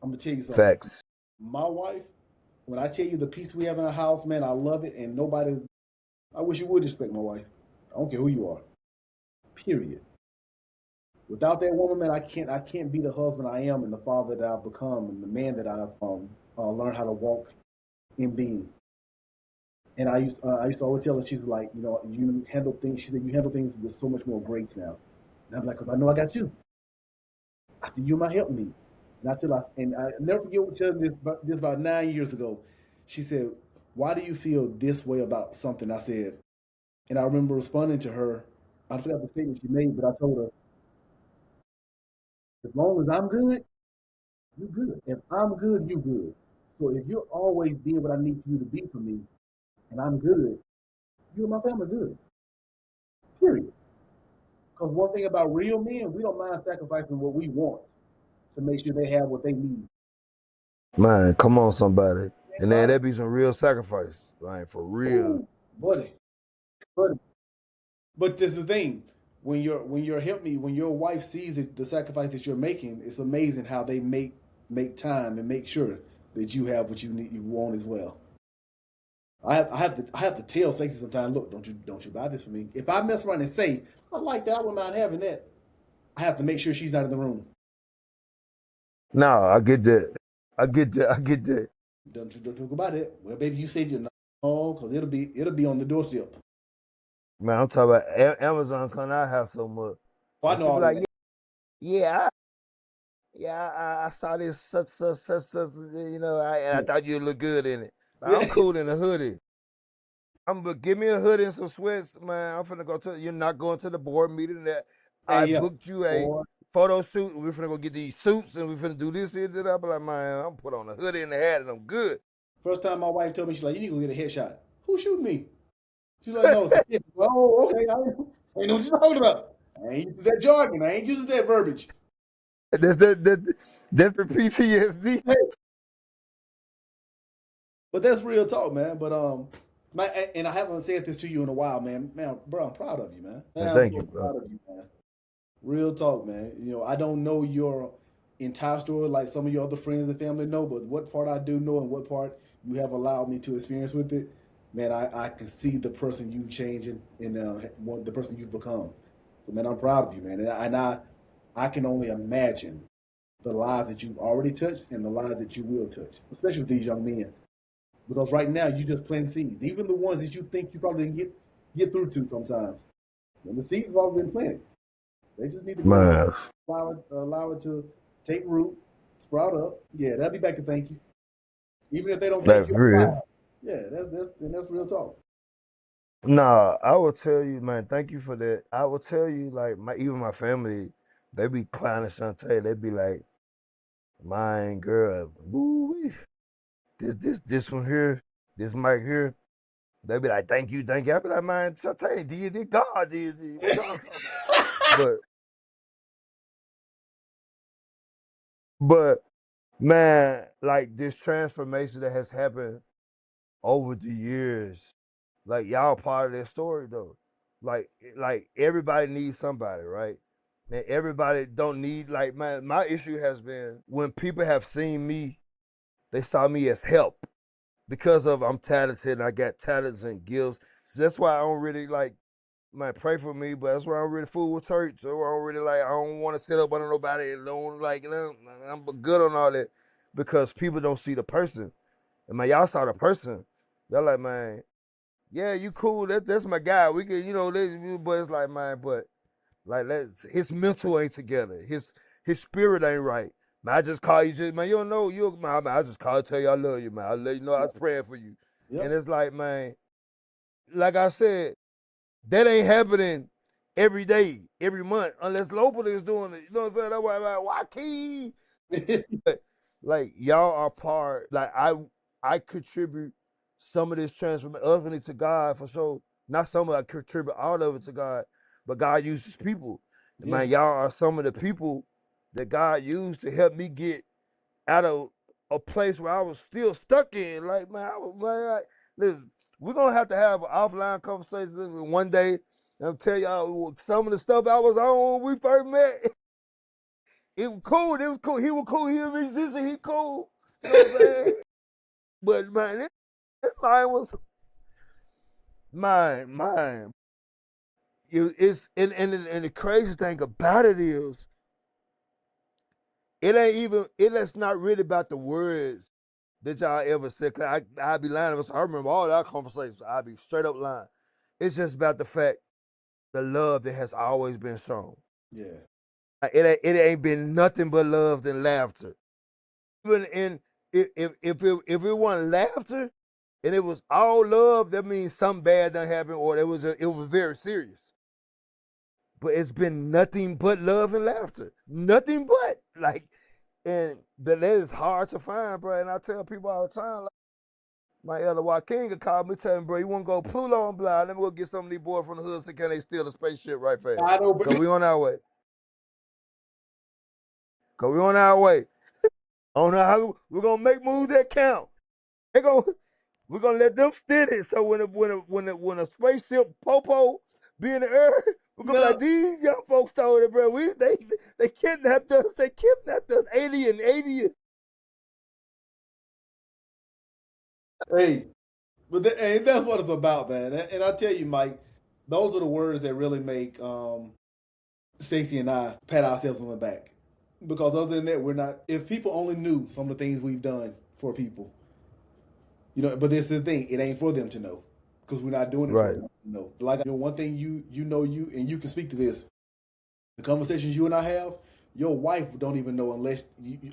I'm gonna tell you something. Facts. My wife, when I tell you the peace we have in our house, man, I love it, and nobody. I wish you would respect my wife. I don't care who you are. Period. Without that woman, man, I can't be the husband I am and the father that I've become and the man that I've learned how to walk in being. And I used to always tell her, she's like, you know, you handle things. She said, you handle things with so much more grace now. And I'm like, because I know I got you. I said, you might help me. And I never forget what telling this about 9 years ago. She said, why do you feel this way about something? I said, and I remember responding to her. I forgot the statement she made, but I told her, as long as I'm good, you good. If I'm good, you good. So if you're always being what I need you to be for me, and I'm good, you and my family good. Period. Because one thing about real men, we don't mind sacrificing what we want to make sure they have what they need. Man, come on, somebody. And And then God, that be some real sacrifice, like for real. oh, buddy, buddy. But this is the thing. When you're help me, when your wife sees the sacrifice that you're making, it's amazing how they make time and make sure that you have what you need, you want as well. I have to tell Stacey sometimes, look, don't you buy this for me. If I mess around and say I like that, I wouldn't mind having that. I have to make sure she's not in the room. No, I get that. I get that. I get that. Don't talk about it. Well, baby, you said you're not. Oh, because it'll be on the doorstep. Man, I'm talking about Amazon coming to our house so much. Oh, I And know she be all of like, that. yeah, I saw this such, and I Yeah, thought you'd look good in it. Like, yeah. I'm cool in a hoodie. But give me a hoodie and some sweats, man. I'm finna go to. You're not going to the board meeting. That Hey, I yeah, booked you a boy. photo shoot. And we're finna go get these suits, and we're finna do this here. That. I'm like, man, I'm put on a hoodie and a hat, and I'm good. First time my wife told me, she's like, you need to go get a headshot. Who shooting me? She's like, no, it's the kid. Oh, okay. I ain't know what you're talking about. I ain't using that jargon. I ain't using that verbiage. That's the PTSD. Hey, but that's real talk, man. But my and I haven't said this to you in a while, man. Man, bro, I'm proud of you, man. Man, Man, I'm thank so you, bro. proud of you, man. Real talk, man. You know, I don't know your entire story like some of your other friends and family know, but what part I do know and what part you have allowed me to experience with it, man, I can see the person you changing and the person you've become. So, man, I'm proud of you, man. And I can only imagine the lives that you've already touched and the lives that you will touch, especially with these young men. Because right now, you just plant seeds, even the ones that you think you probably didn't get through to sometimes. And the seeds have already been planted. They just need to grow, Man, allow it to take root, sprout up. Yeah, that'll be back to thank you. Even if they don't thank like you for out real. loud. Yeah, that's real talk. Nah, I will tell you, man. Thank you for that. I will tell you, like even my family, they be clowning Shantae. They be like, "Mine girl, woo this one here, this mic here." They be like, thank you." I be like, "Man, Shantae, did God did what y'all talking about?" But but man, like this transformation that has happened over the years, like y'all part of that story though. Like everybody needs somebody, right? And everybody don't need like my issue has been when people have seen me, they saw me as help because of I'm talented and I got talents and gifts. So that's why I don't really like might pray for me, but that's why I don't really fool with church. So I don't really like I don't want to sit up under nobody and don't like I'm good on all that because people don't see the person. And man, y'all saw the person. They're like, man, yeah, you cool. That's my guy. We can, but it's like, man, but like his mental ain't together. His spirit ain't right. Man, I just call you man, you don't know you man, I just call to tell you I love you, man. I let you know I was Yep. praying for you. And Yep. it's like, man, like I said, that ain't happening every day, every month, unless Lopez is doing it. You know what I'm saying? That's why I'm like, Joaquin. But like y'all are part. Like I contribute some of this transformation ultimately to God for sure. Not some of it, I contribute all of it to God, but God uses people. And man, Yes. y'all are some of the people that God used to help me get out of a place where I was still stuck in. Like, man, I was like, listen, we're gonna have to have an offline conversation one day and tell y'all some of the stuff I was on when we first met. It was cool. It was cool. He was cool. He a musician. He cool. You know what I'm saying? But man, this line was mine. It's and the crazy thing about it is, it ain't even. It's not really about the words that y'all ever said? Cause I'd be lying. I remember all our conversations. I'd be straight up lying. It's just about the fact, the love that has always been shown. Yeah. Like, it ain't been nothing but love and laughter. Even in, if it wasn't laughter and it was all love, that means something bad done happened, or it was very serious. But it's been nothing but love and laughter. Nothing but, like, and that is hard to find, bro. And I tell people all the time, like, my elder Joaquin could call me, tell me, bro, you want to go Pluto and blah? Let me go get some of these boys from the hood, so can they steal the spaceship right fast? I know, but Cause we on our way. Cause we on our way. I don't know how we're gonna make moves that count. They gonna We're gonna let them steal it. So when a spaceship popo be in the air, we're gonna be no. like, these young folks told it, bro. They kidnapped us. They kidnapped us. Alien. Hey, hey, that's what it's about, man. And I tell you, Mike, those are the words that really make Stacy and I pat ourselves on the back. Because other than that, we're not. If people only knew some of the things we've done for people, But this is the thing; it ain't for them to know, because we're not doing it for Right, them to know. Like one thing you and you can speak to this. The conversations you and I have, your wife don't even know unless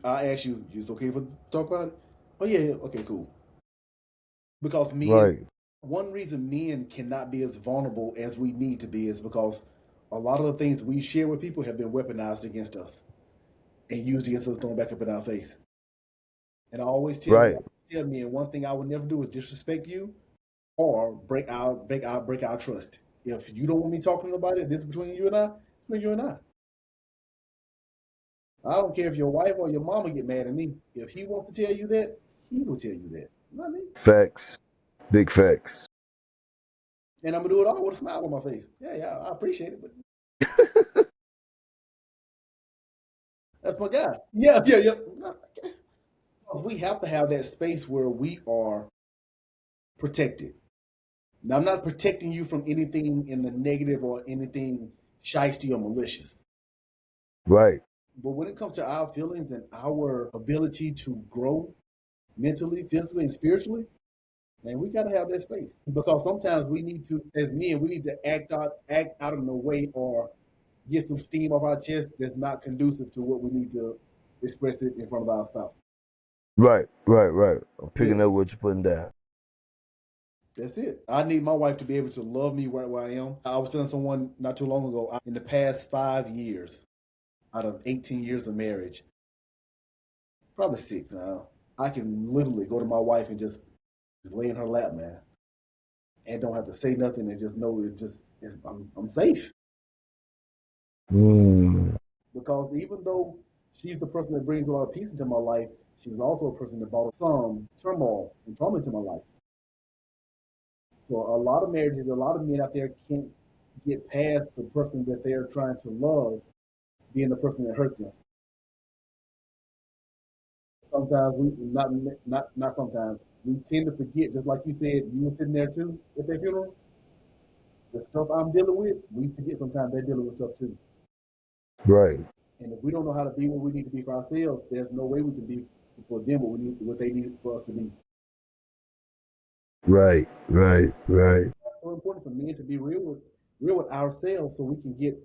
I ask you. Is it okay for talk about it? Oh yeah, okay, cool. Because right, one reason men cannot be as vulnerable as we need to be is because a lot of the things we share with people have been weaponized against us and used against us, thrown back up in our face. And right, tell me, and one thing I would never do is disrespect you or break our trust. If you don't want me talking about it, this is between you and I. It's between you and I. I don't care if your wife or your mama get mad at me. If he wants to tell you that, he will tell you that. Not me. facts, big facts. And I'm gonna do it all with a smile on my face. Yeah, yeah, I appreciate it, but that's my guy. Yeah, yeah, yeah. Because we have to have that space where we are protected. Now, I'm not protecting you from anything in the negative or anything shisty or malicious. Right, But when it comes to our feelings and our ability to grow mentally, physically, and spiritually, man, we got to have that space because sometimes we need to, as men, we need to act out in a way or get some steam off our chest that's not conducive to what we need to express it in front of our spouse. right. I'm Yeah, picking up what you're putting down. that's it. I need my wife to be able to love me right where I am. I was telling someone not too long ago, in the past 5 years, out of 18 years of marriage, probably six now, I can literally go to my wife and just lay in her lap, man, and don't have to say nothing and just know I'm safe. Mm, Because even though she's the person that brings a lot of peace into my life, she was also a person that brought some turmoil and trauma into my life. So a lot of marriages, a lot of men out there can't get past the person that they're trying to love being the person that hurt them. Sometimes we not sometimes we tend to forget, just like you said, you were sitting there too at their funeral. The stuff I'm dealing with, we forget sometimes they're dealing with stuff too. right, And if we don't know how to be what we need to be for ourselves, there's no way we can be for them what they need for us to be. right. It's so important for men to be real with ourselves so we can get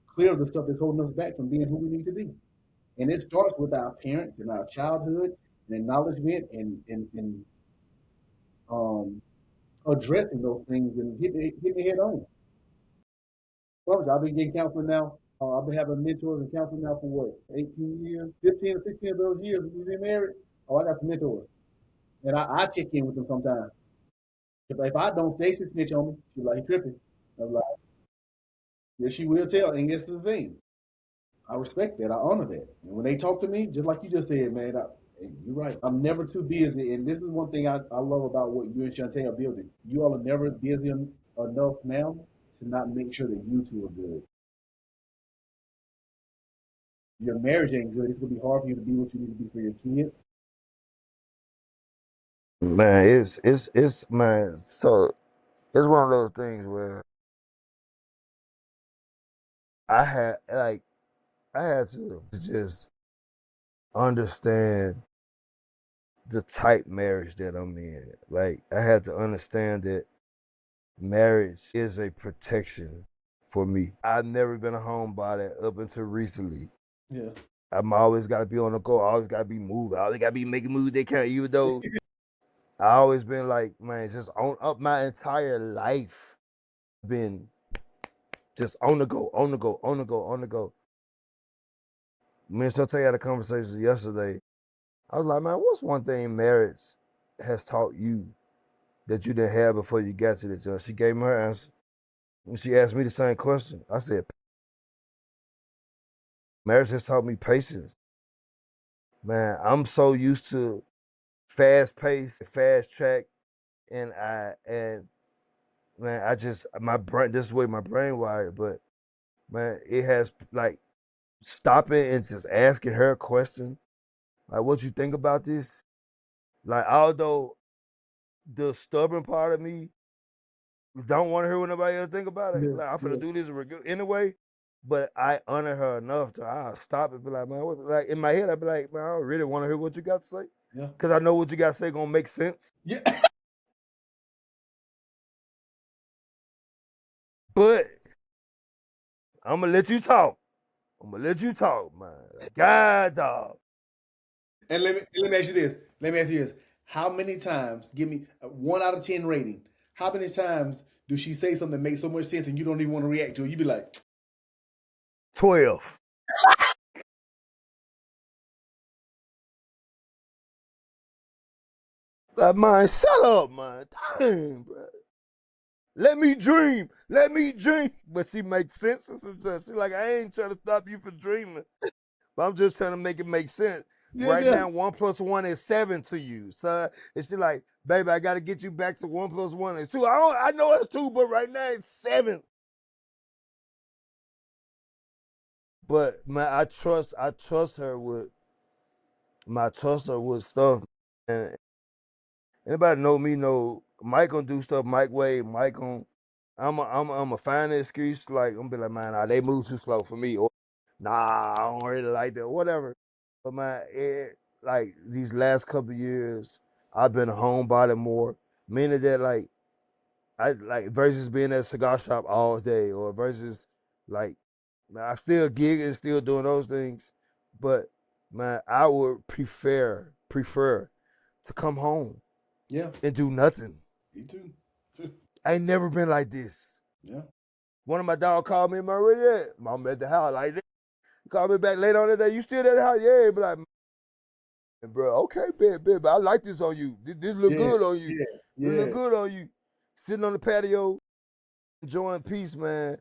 clear of the stuff that's holding us back from being who we need to be. And it starts with our parents and our childhood and acknowledgement and um, addressing those things and hitting it head on. I've been getting counseling now. I've been having mentors and counseling now for what, 18 years? 15 or 16 of those years we've been married. Oh, I got some mentors. And I check in with them sometimes. If I don't, Stacy snitch on me. She's like, he tripping. I'm like, yeah, she will tell. And guess the thing. I respect that. I honor that. And when they talk to me, just like you just said, man, hey, you're right. I'm never too busy. And this is one thing I love about what you and Shantae are building. You all are never busy enough now to not make sure that you two are good. Your marriage ain't good. It's going to be hard for you to be what you need to be for your kids. Man, it's man. So it's one of those things where I had like I had to just understand the type marriage that I'm in. Like I had to understand that marriage is a protection for me. I've never been a homebody up until recently. Yeah. I'm always got to be on the go. I always got to be moving. I always got to be making moves they can't. Even though I always been like, man, just on up my entire life, been just on the go, on the go, on the go, on the go. Me and Shante had a conversation yesterday. I was like, man, what's one thing marriage has taught you that you didn't have before you got to this job? She gave me her answer. When she asked me the same question, I said, marriage has taught me patience. Man, I'm so used to fast pace, fast track, and man, I just my brain. This is the way my brain wired, but man, it has like stopping and just asking her a question, like, "What you think about this?" Like, although the stubborn part of me don't want to hear what nobody else think about it. Yeah. Like, I'm Yeah. finna do this anyway. But I honor her enough to I'll stop and be like, man, what? Like in my head, I'd be like, man, I don't really want to hear what you got to say. Yeah. Cause I know what you got to say gonna make sense. Yeah. But I'm gonna let you talk. I'm gonna let you talk, man. God dog. And let me ask you this. Let me ask you this. How many times? Give me a 1 out of 10 rating. How many times do she say something that makes so much sense and you don't even want to react to it? You be like, 12. Like, man, shut up, man. Dang, bro. Let me dream. Let me dream. But she makes sense. She's like, I ain't trying to stop you from dreaming. But I'm just trying to make it make sense. yeah, Right yeah, now, 1+1 is 7 to you. So it's just like, baby, I gotta get you back to 1+1 is 2. I know it's 2, but right now it's 7. But man, I trust her with stuff. And anybody know me know Mike gonna do stuff Mike way. Mike gonna I'm a find an excuse like I'm be like, man, nah, they move too slow for me. Or nah, I don't really like that. Whatever. But man, like these last couple of years, I've been a homebody more. Meaning that like I like versus being at a cigar shop all day or versus like man, I still gig and still doing those things. But man, I would prefer to come home yeah. and do nothing. Me too. I ain't never been like this. Yeah. One of my dog called me, man, where you at? I'm at the house. Like, called me back later on the day. You still at the house? Yeah, but like, man, bro, okay, bet, but I like this on you. This look Yeah. good on you. Yeah. This look Yeah. good on you. Sitting on the patio, enjoying peace, man.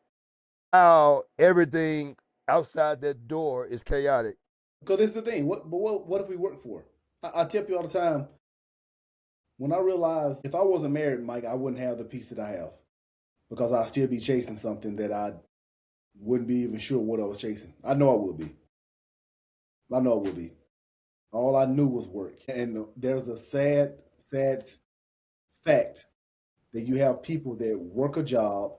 How everything outside that door is chaotic. Because this is the thing. What if we work for? I tell people all the time. When I realized if I wasn't married, Mike, I wouldn't have the peace that I have because I'd still be chasing something that I wouldn't be even sure what I was chasing. I know I would be. I know I would be. All I knew was work. And there's a sad fact that you have people that work a job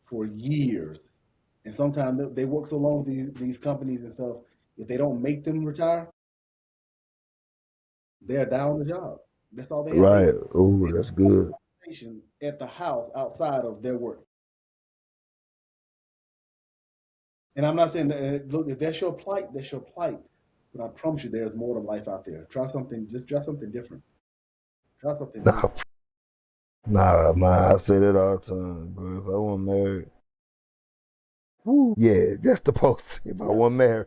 for years, and sometimes they work so long with these companies and stuff. If they don't make them retire, they're down on the job. That's all they have. Right. They Oh, don't that's have good. a conversation at the house outside of their work. And I'm not saying that, look, if that's your plight, that's your plight. But I promise you, there's more to life out there. Try something. Just try something different. Try something new. Nah, nah, man, I say that all the time, bro. If I wasn't married, woo, yeah, that's the post. If I Yeah. wasn't married.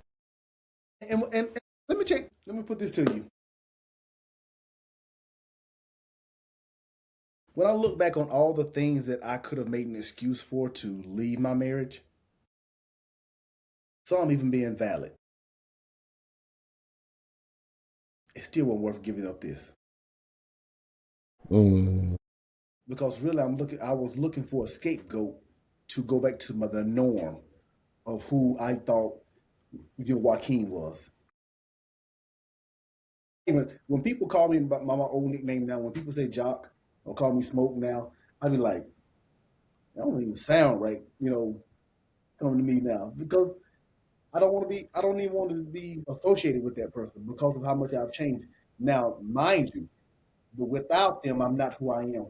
And let me check. Let me put this to you. When I look back on all the things that I could have made an excuse for to leave my marriage, some even being valid, it still wasn't worth giving up this. Mm, Because really, I was looking for a scapegoat to go back to the norm of who I thought Joaquin was. Even when people call me by my old nickname now, when people say Jock or call me Smoke now, I be like, that don't even sound right, coming to me now because I don't even want to be associated with that person because of how much I've changed. Now, mind you, but without them, I'm not who I am.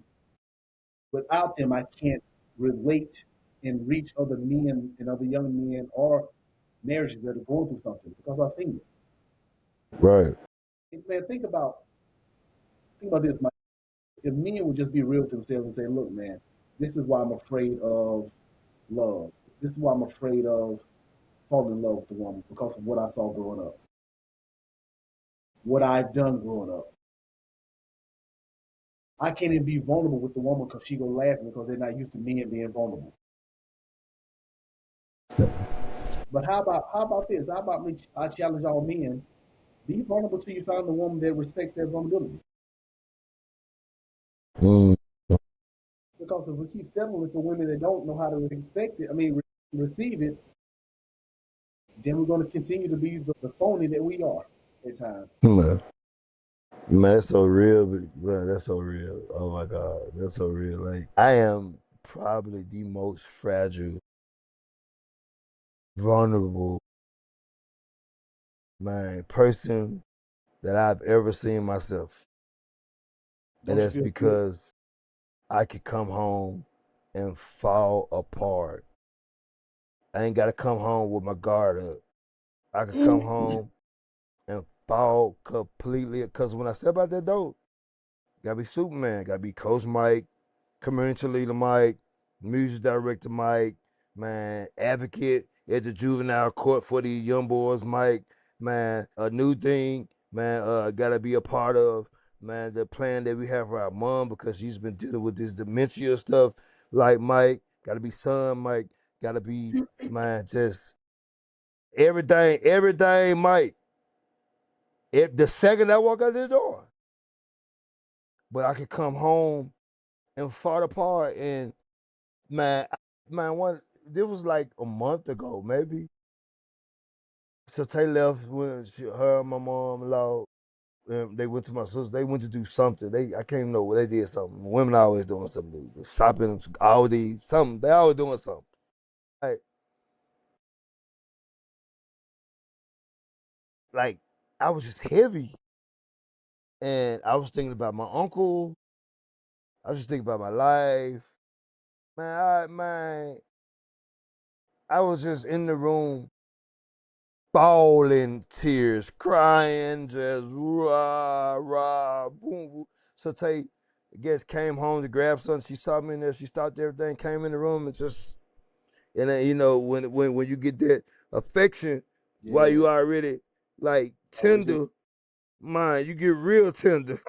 Without them, I can't relate and reach other men and other young men or marriages that are going through something because I've seen it. Right. Man, think about this, Mike. If men would just be real with themselves and say, look, man, this is why I'm afraid of love. This is why I'm afraid of falling in love with the woman because of what I saw growing up, what I've done growing up. I can't even be vulnerable with the woman because she gonna laugh at me because they're not used to men being vulnerable. But how about this? How about me? I challenge all men: be vulnerable till you find the woman that respects that vulnerability. Mm. Because if we keep settling for women that don't know how to expect it, receive it, then we're going to continue to be the phony that we are at times. Man. Man, that's so real, man. That's so real. Oh my God, that's so real. Like I am probably the most fragile, vulnerable, man, person that I've ever seen myself, and Don't you that's feel scared? because I could come home and fall apart. I ain't got to come home with my guard up. I could come home and fall completely. Because when I step out that door, gotta be Superman, gotta be Coach Mike, community leader Mike, music director Mike, man, advocate at the juvenile court for the young boys Mike, man, a new thing, man, gotta be a part of, man, the plan that we have for our mom because she's been dealing with this dementia stuff, like Mike, gotta be son Mike, gotta be, man, just everything Mike. If the second I walk out the door, but I could come home and fall apart and man, man, one this was like a month ago, maybe. So Tay left when her and my mom-in-law, they went to my sister. They went to do something. I can't even know what they did. Something. Women always doing something. Shopping, Aldi, something. They always doing something. Like, like I was just heavy, and I was thinking about my uncle. I was just thinking about my life. I was just in the room bawling tears, crying, just rah, rah, boom, boom. So Tay, I guess, came home to grab something. She saw me in there. She stopped everything, came in the room, and just, and then, when you get that affection while Yeah. you already like Always do. tender, man, you get real tender.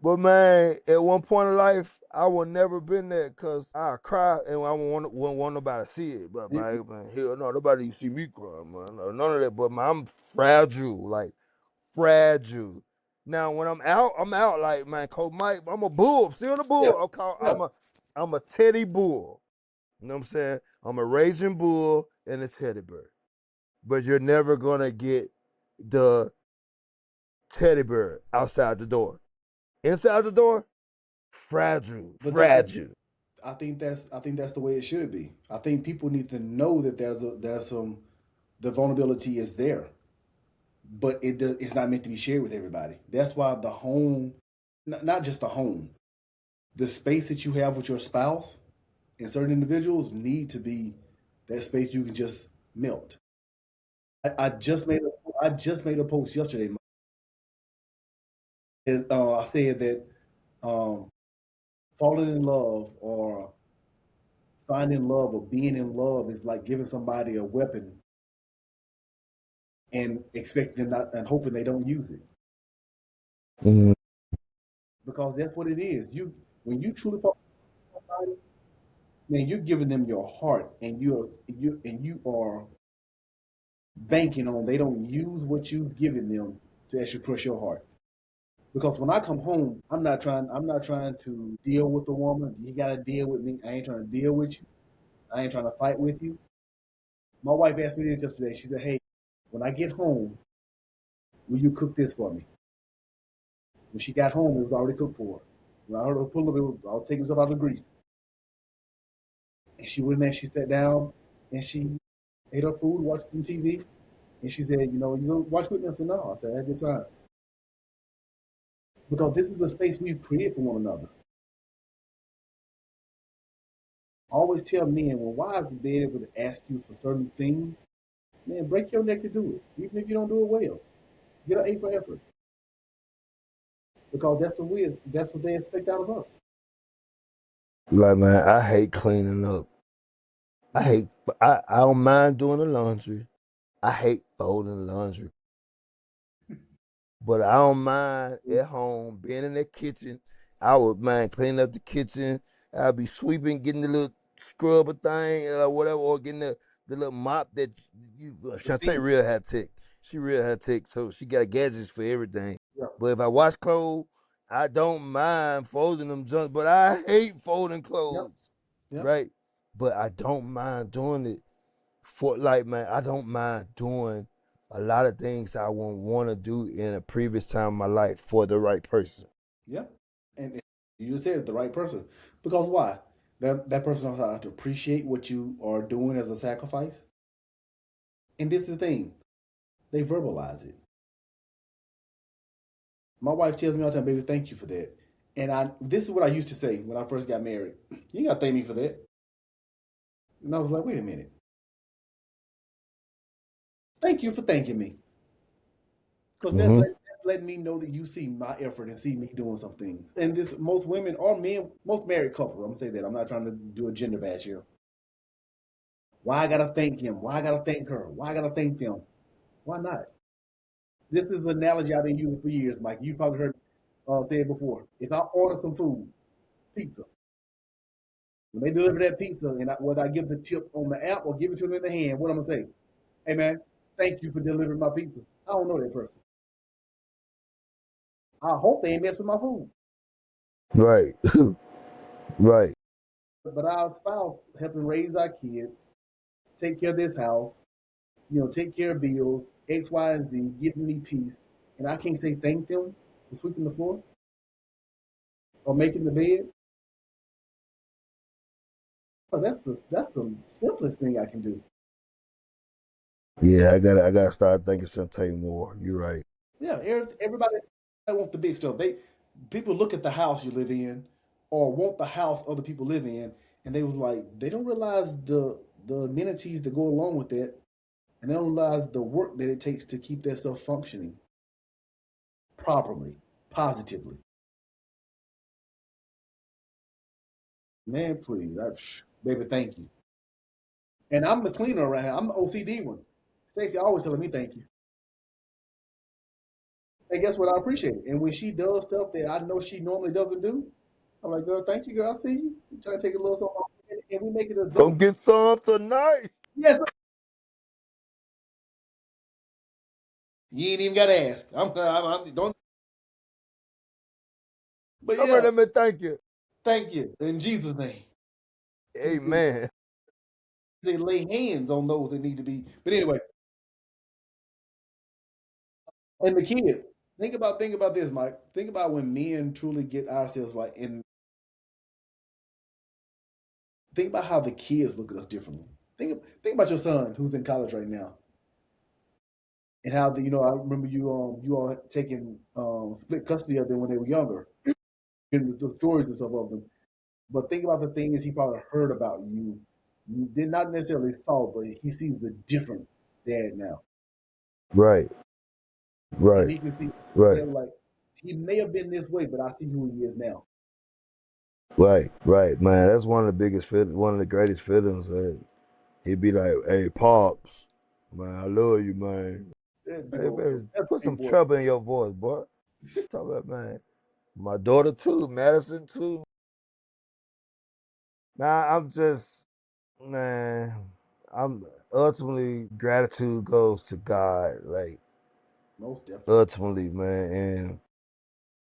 But man, at one point in life, I would never been there because I cry and I wouldn't want nobody to see it. But man, hell no, nobody see me cry, man. No, none of that. But man, I'm fragile, like fragile. Now when I'm out, like man, Coach Mike, I'm a bull, still a Yeah. bull. Yeah. I'm a teddy bull. You know what I'm saying? I'm a raging bull and a teddy bear. But you're never gonna get the teddy bear outside the door. Inside the door, fragile, But that fragile. I think that's the way it should be. I think people need to know that there's some the vulnerability is there, but it's not meant to be shared with everybody. That's why the home, not just the home, the space that you have with your spouse and certain individuals need to be that space you can just melt. I just made a post yesterday. I said that um, falling in love or finding love or being in love is like giving somebody a weapon and expecting them not and hoping they don't use it Mhm. because that's what it is. You when you truly fall in love with somebody, man, you're giving them your heart and you are banking on they don't use what you've given them to actually crush your heart. Because when I come home, I'm not trying to deal with the woman. You gotta deal with me. I ain't trying to deal with you. I ain't trying to fight with you. My wife asked me this yesterday. She said, "Hey, when I get home, will you cook this for me?" When she got home, it was already cooked for her. When I heard her pull up, I was taking stuff out of the grease. And she went in there, she sat down, and she ate her food, watched some TV, and she said, you know, you go watch with me. I said, no. I said, I had a good time. Because this is the space we've created for one another. I always tell men when wives are being able to ask you for certain things, man, break your neck to do it. Even if you don't do it well. Get an A for effort. Because that's what they expect out of us. Like, man, I hate cleaning up. I Mm, hate. I don't mind doing the laundry. I hate folding laundry. But I don't mind at home being in the kitchen. I would mind cleaning up the kitchen. I'll be sweeping, getting the little scrubber thing or whatever, or getting the little mop that you. the Shantae steam. real high tech. She real high tech, so she got gadgets for everything. Yeah. But if I wash clothes, I don't mind folding them junk. But I hate folding Yep. clothes, Yep. right? But I don't mind doing it for like, man, I don't mind doing a lot of things I won't want to do in a previous time in my life for the right person. Yep. And you just said it, the right person. Because why? That person knows how to appreciate what you are doing as a sacrifice. And this is the thing. They verbalize it. My wife tells me all the time, baby, thank you for that. And this is what I used to say when I first got married. You ain't gotta thank me for that. And I was like, wait a minute. Thank you for thanking me. Because Mm-hmm. that's letting me know that you see my effort and see me doing some things. And this most women or men, most married couples, I'm gonna say that. I'm not trying to do a gender bash here. Why I gotta thank him? Why I gotta thank her? Why I gotta thank them? Why not? This is an analogy I've been using for years, Mike. You've probably heard say it before. If I order some food, pizza, when they deliver that pizza, and whether I give the tip on the app or give it to them in the hand, what I'm gonna say? Hey man, thank you for delivering my pizza. I don't know that person. I hope they ain't mess with my food. Right. Right. But our spouse helping raise our kids, take care of this house, take care of bills, X, Y, and Z, giving me peace, and I can't say thank them for sweeping the floor or making the bed. Oh, that's the simplest thing I can do. Yeah, I gotta start thinking Shantae more. You're right. Yeah, everybody wants the big stuff. People look at the house you live in, or want the house other people live in, and they was like they don't realize the amenities that go along with that, and they don't realize the work that it takes to keep that stuff functioning properly, positively. Man, please, baby, thank you. And I'm the cleaner around here. I'm the OCD one. Stacey always telling me thank you. And guess what? I appreciate it. And when she does stuff that I know she normally doesn't do, I'm like, girl, thank you, girl. I see you. You trying to take a little something off, and we make it a Come go. get some tonight. Yes, you ain't even got to ask. Don't. But Come here, yeah, let me thank you. thank you in Jesus' name. Amen. They lay hands on those that need to be. But anyway, and the kids. Think about this, Mike. Think about when men truly get ourselves right, and think about how the kids look at us differently. Think about your son who's in college right now, and how I remember you all taking split custody of them when they were younger, and the stories and stuff of them. But think about the things he probably heard about you. You did not necessarily saw, but he sees the different dad now, Right. and Right. he can see Right. they're like he may have been this way, but I see who he is now. Right. Right. Man, that's one of the biggest feelings, one of the greatest feelings. He'd be like, "Hey, pops, man, I love you, man. That big Hey, old man, that's put a big some boy. trouble in your voice, boy." Talk about, man. My daughter too, Madison too. Nah, I'm just, man. I'm ultimately gratitude goes to God, like Most definitely. ultimately, man. And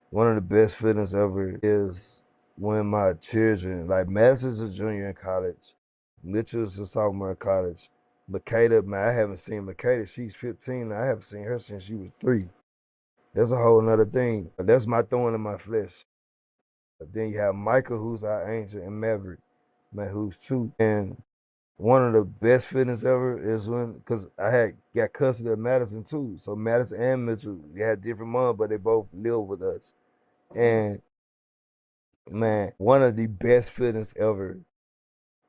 one of the best feelings ever is when my children, like Madison's a junior in college, Mitchell's a sophomore in college. Makeda, man, I haven't seen Makeda. She's 15. I haven't seen her since she was 3. That's a whole nother thing. That's my thorn in my flesh. Then you have Micah, who's our angel, and Maverick, man, who's 2. And one of the best feelings ever is when, because I had got custody of Madison too. So Madison and Mitchell, they had different moms, but they both live with us. Uh-huh. And man, one of the best feelings ever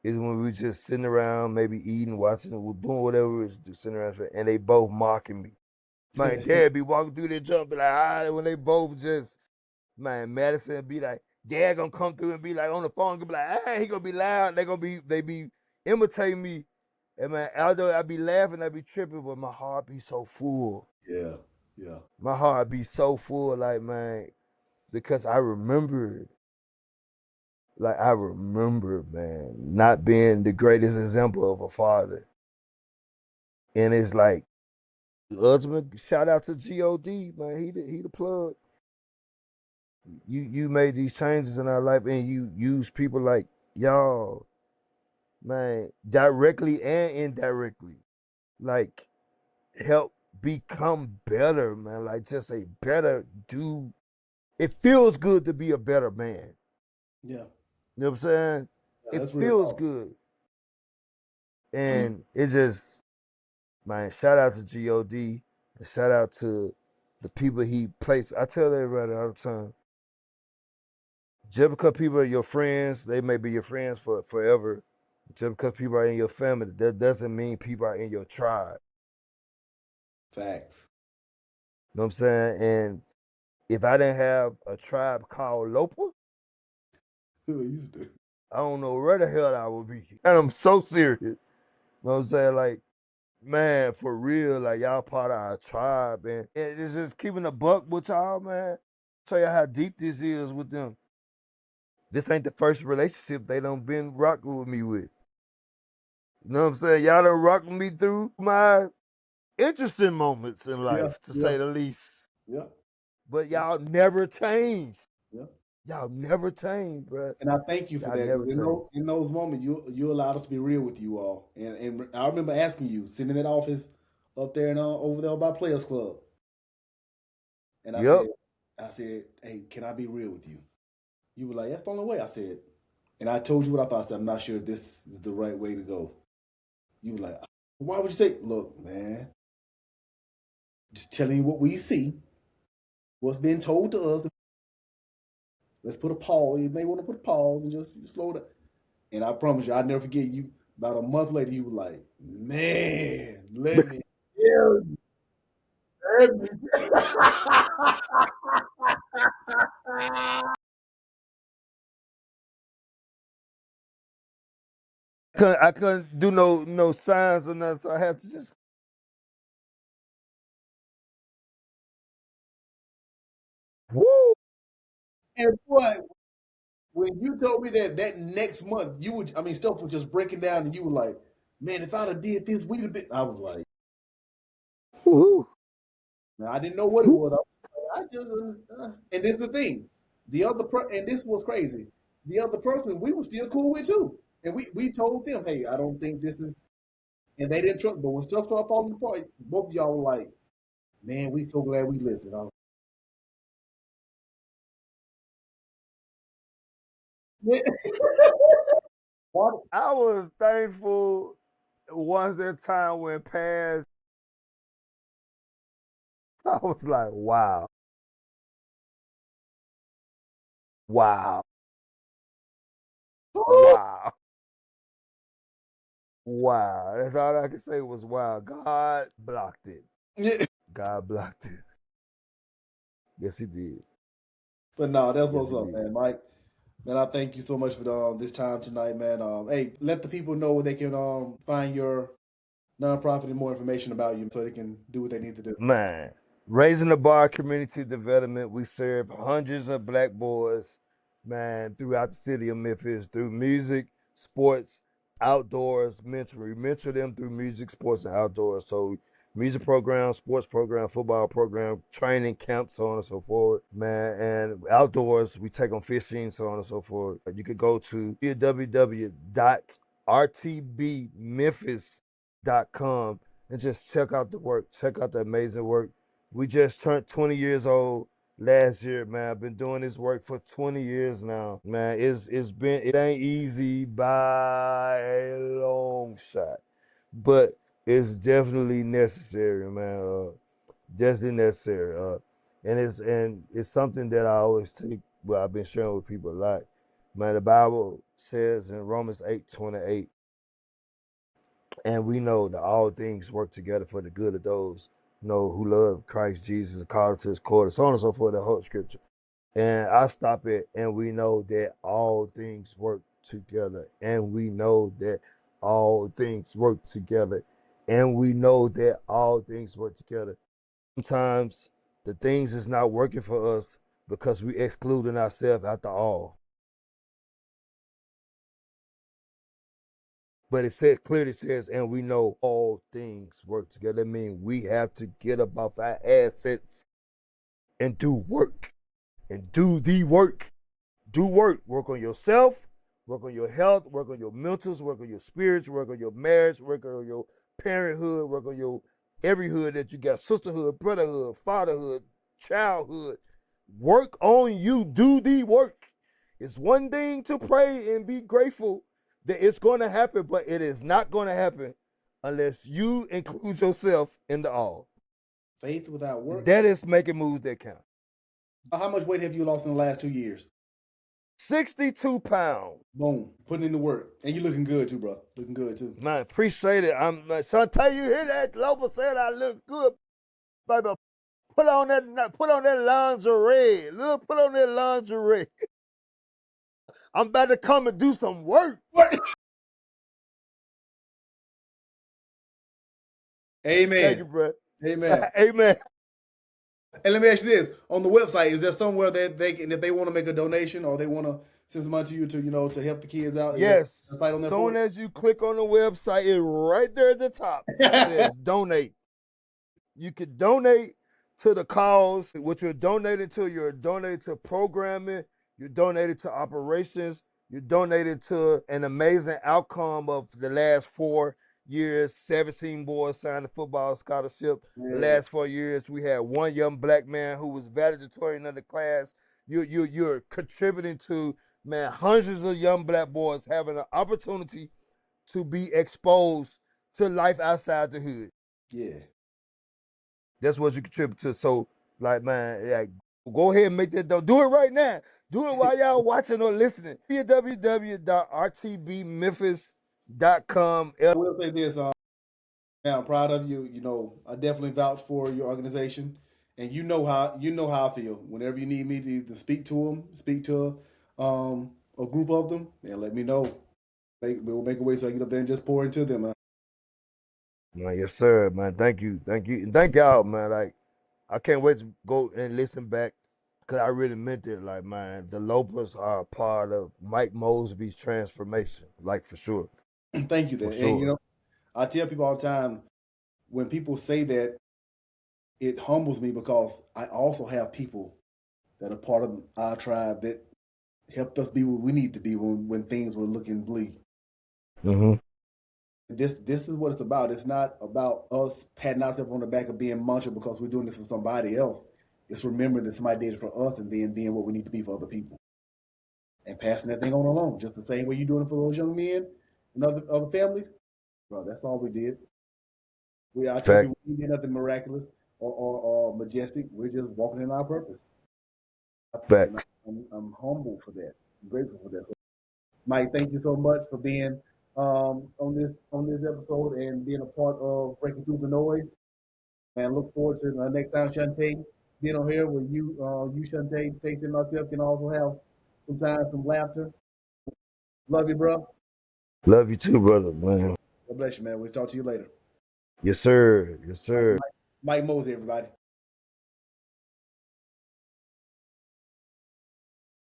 is when we were just sitting around, maybe eating, watching, doing whatever we was just sitting around, and they both mocking me. My dad be walking through the jump, be like, when they both just, man, Madison be like, dad gonna come through and be like on the phone, gonna be like, he gonna be loud. They be imitating me. And man, although I be laughing, I be tripping, but my heart be so full. Yeah, yeah, My heart be so full, like, man, because I remember, man, not being the greatest example of a father. And it's like, ultimate shout out to God, man. He the plug. You made these changes in our life, and you use people like y'all, man, directly and indirectly, like help become better, man. Like just a better dude. It feels good to be a better man. yeah. You know what I'm saying? Yeah, It that's real feels talk. good, and it's just, man. Shout out to God, and shout out to the people he placed. I tell everybody all the time, just because people are your friends, they may be your friends for forever. Just because people are in your family, that doesn't mean people are in your tribe. Facts. You know what I'm saying? And if I didn't have a tribe called Lopa, Who used to? I don't know where the hell I would be. And I'm so serious. You know what I'm saying? Like, man, for real, like y'all part of our tribe, and it's just keeping a buck with y'all, man. Tell you how deep this is with them. This ain't the first relationship they done been rocking with me with. You know what I'm saying? Y'all done rocked with me through my interesting moments in Yeah, life, to yeah, say the least. yeah, But y'all never changed. yeah. Y'all never changed, bro. And I thank you for Y'all that never because changed. in those moments you allowed us to be real with you all. And I remember asking you sitting in that office up there and over there by Players Club, and Yep. I said, hey, can I be real with you? You were like, that's the only way. I said, and I told you what I thought. I said, I'm not sure if this is the right way to go. You were like, why would you say? Look, man, just telling you what we see, what's been told to us. Let's put a pause. You may want to put a pause and just slow down. And I promise you, I'll never forget you. About a month later, you were like, man, let me tell you. Let me. I couldn't do no signs or nothing, so I had to just woo. And boy, when you told me that next month, you would, I mean, stuff was just breaking down, and you were like, man, if I'd have did this, we'd have been. I was like, Woo. man, I didn't know what it was. I just, and this is the thing. And this was crazy. The other person, we were still cool with too. And we told them, hey, I don't think this is, and they didn't trust. But when stuff started falling apart, both of y'all were like, man, we so glad we listened. I was, I was thankful once that time went past. I was like, wow, wow, wow, wow. That's all I could say was wow. God blocked it. God blocked it. Yes, he did. but no, that's Yes, what's he up, did. man, Mike. Man, I thank you so much for this time tonight, man. Hey, let the people know where they can find your nonprofit and more information about you so they can do what they need to do. Man, raising the bar community development, we serve hundreds of black boys, man, throughout the city of Memphis through music, sports, outdoors, mentoring. We mentor them through music, sports, and outdoors. So music program, sports program, football program, training camps, so on and so forth, man. And outdoors, we take them fishing, so on and so forth. You could go to www.rtbmemphis.com and just check out the work, check out the amazing work. We just turned 20 years old. last year, man. I've been doing this work for 20 years now, man. It ain't easy by a long shot, but it's definitely necessary, man. Definitely necessary. And it's something that I always take. Well, I've been sharing with people a lot. Man, the Bible says in Romans 8:28, and we know that all things work together for the good of those who love Christ Jesus, called to his court, so on and so forth, the whole scripture. And I stop it, and we know that all things work together, and we know that all things work together, and we know that all things work together. Sometimes the things is not working for us because we excluding ourselves after all. But clearly says, and we know all things work together. That means we have to get up off our assets and do work and do the work. Do work. Work on yourself, work on your health, work on your mentals, work on your spirits, work on your marriage, work on your parenthood, work on your every hood that you got, sisterhood, brotherhood, fatherhood, childhood. Work on you. Do the work. It's one thing to pray and be grateful that it's going to happen, but it is not going to happen unless you include yourself in the all. Faith without works. That is making moves that count. How much weight have you lost in the last 2 years? 62 pounds. Boom. Putting in the work. And you looking good too, bro. Looking good too. Man, appreciate it. I'm Shantae, you hear that? Loba said I look good, baby. Put on that lingerie. Look, put on that lingerie. I'm about to come and do some work. What? Thank you, Amen. bro. Amen. Amen. And let me ask you this: on the website, is there somewhere that they can, if they want to make a donation or they want to send some money to you to, to help the kids out? Is there a Yes. site on there for Soon as you click on the website, it right there at the top it? says donate. You could donate to the cause. What you're donating to programming, you're donating to operations, you're donating to an amazing outcome of the last 4 years. 17 boys signed a football scholarship. The Yeah, last 4 years, we had one young black man who was valedictorian of the class. You're contributing to, man, hundreds of young black boys having an opportunity to be exposed to life outside the hood. yeah. That's what you contribute to. So, like, man, like, go ahead and make that dough. Do it right now. Do it while y'all watching or listening. www.rtbmemphis.com. I will say this: man, I'm proud of you. I definitely vouch for your organization, and you know how I feel. Whenever you need me to speak to them, speak to a group of them, and let me know. We'll make a way so I get up there and just pour into them. Man, yes, sir, man. Thank you. Thank you. And thank y'all, man. Like, I can't wait to go and listen back because I really meant it. Like, man, the Lopers are a part of Mike Mosby's transformation. Like, for sure. Thank you, For then. And sure. I tell people all the time when people say that, it humbles me because I also have people that are part of our tribe that helped us be what we need to be when things were looking bleak. Mm-hmm. This is what it's about. It's not about us patting ourselves on the back of being muncher because we're doing this for somebody else. It's remembering that somebody did it for us and then being what we need to be for other people and passing that thing on along. Just the same way you're doing it for those young men and other families. Bro, that's all we did. I tell Fact. people we did nothing miraculous or majestic. We're just walking in our purpose. And Facts. I'm humble for that. I'm grateful for that. So, Mike, thank you so much for being on this episode and being a part of breaking through the noise. And look forward to the next time, Shantae, being on here where you Shantae, Stacey, and myself can also have some laughter. Love you, bro. Love you too, brother, man. God bless you, man. We'll talk to you later. Yes, sir. Yes, Mike, sir. Mike, Mike Mosey, everybody.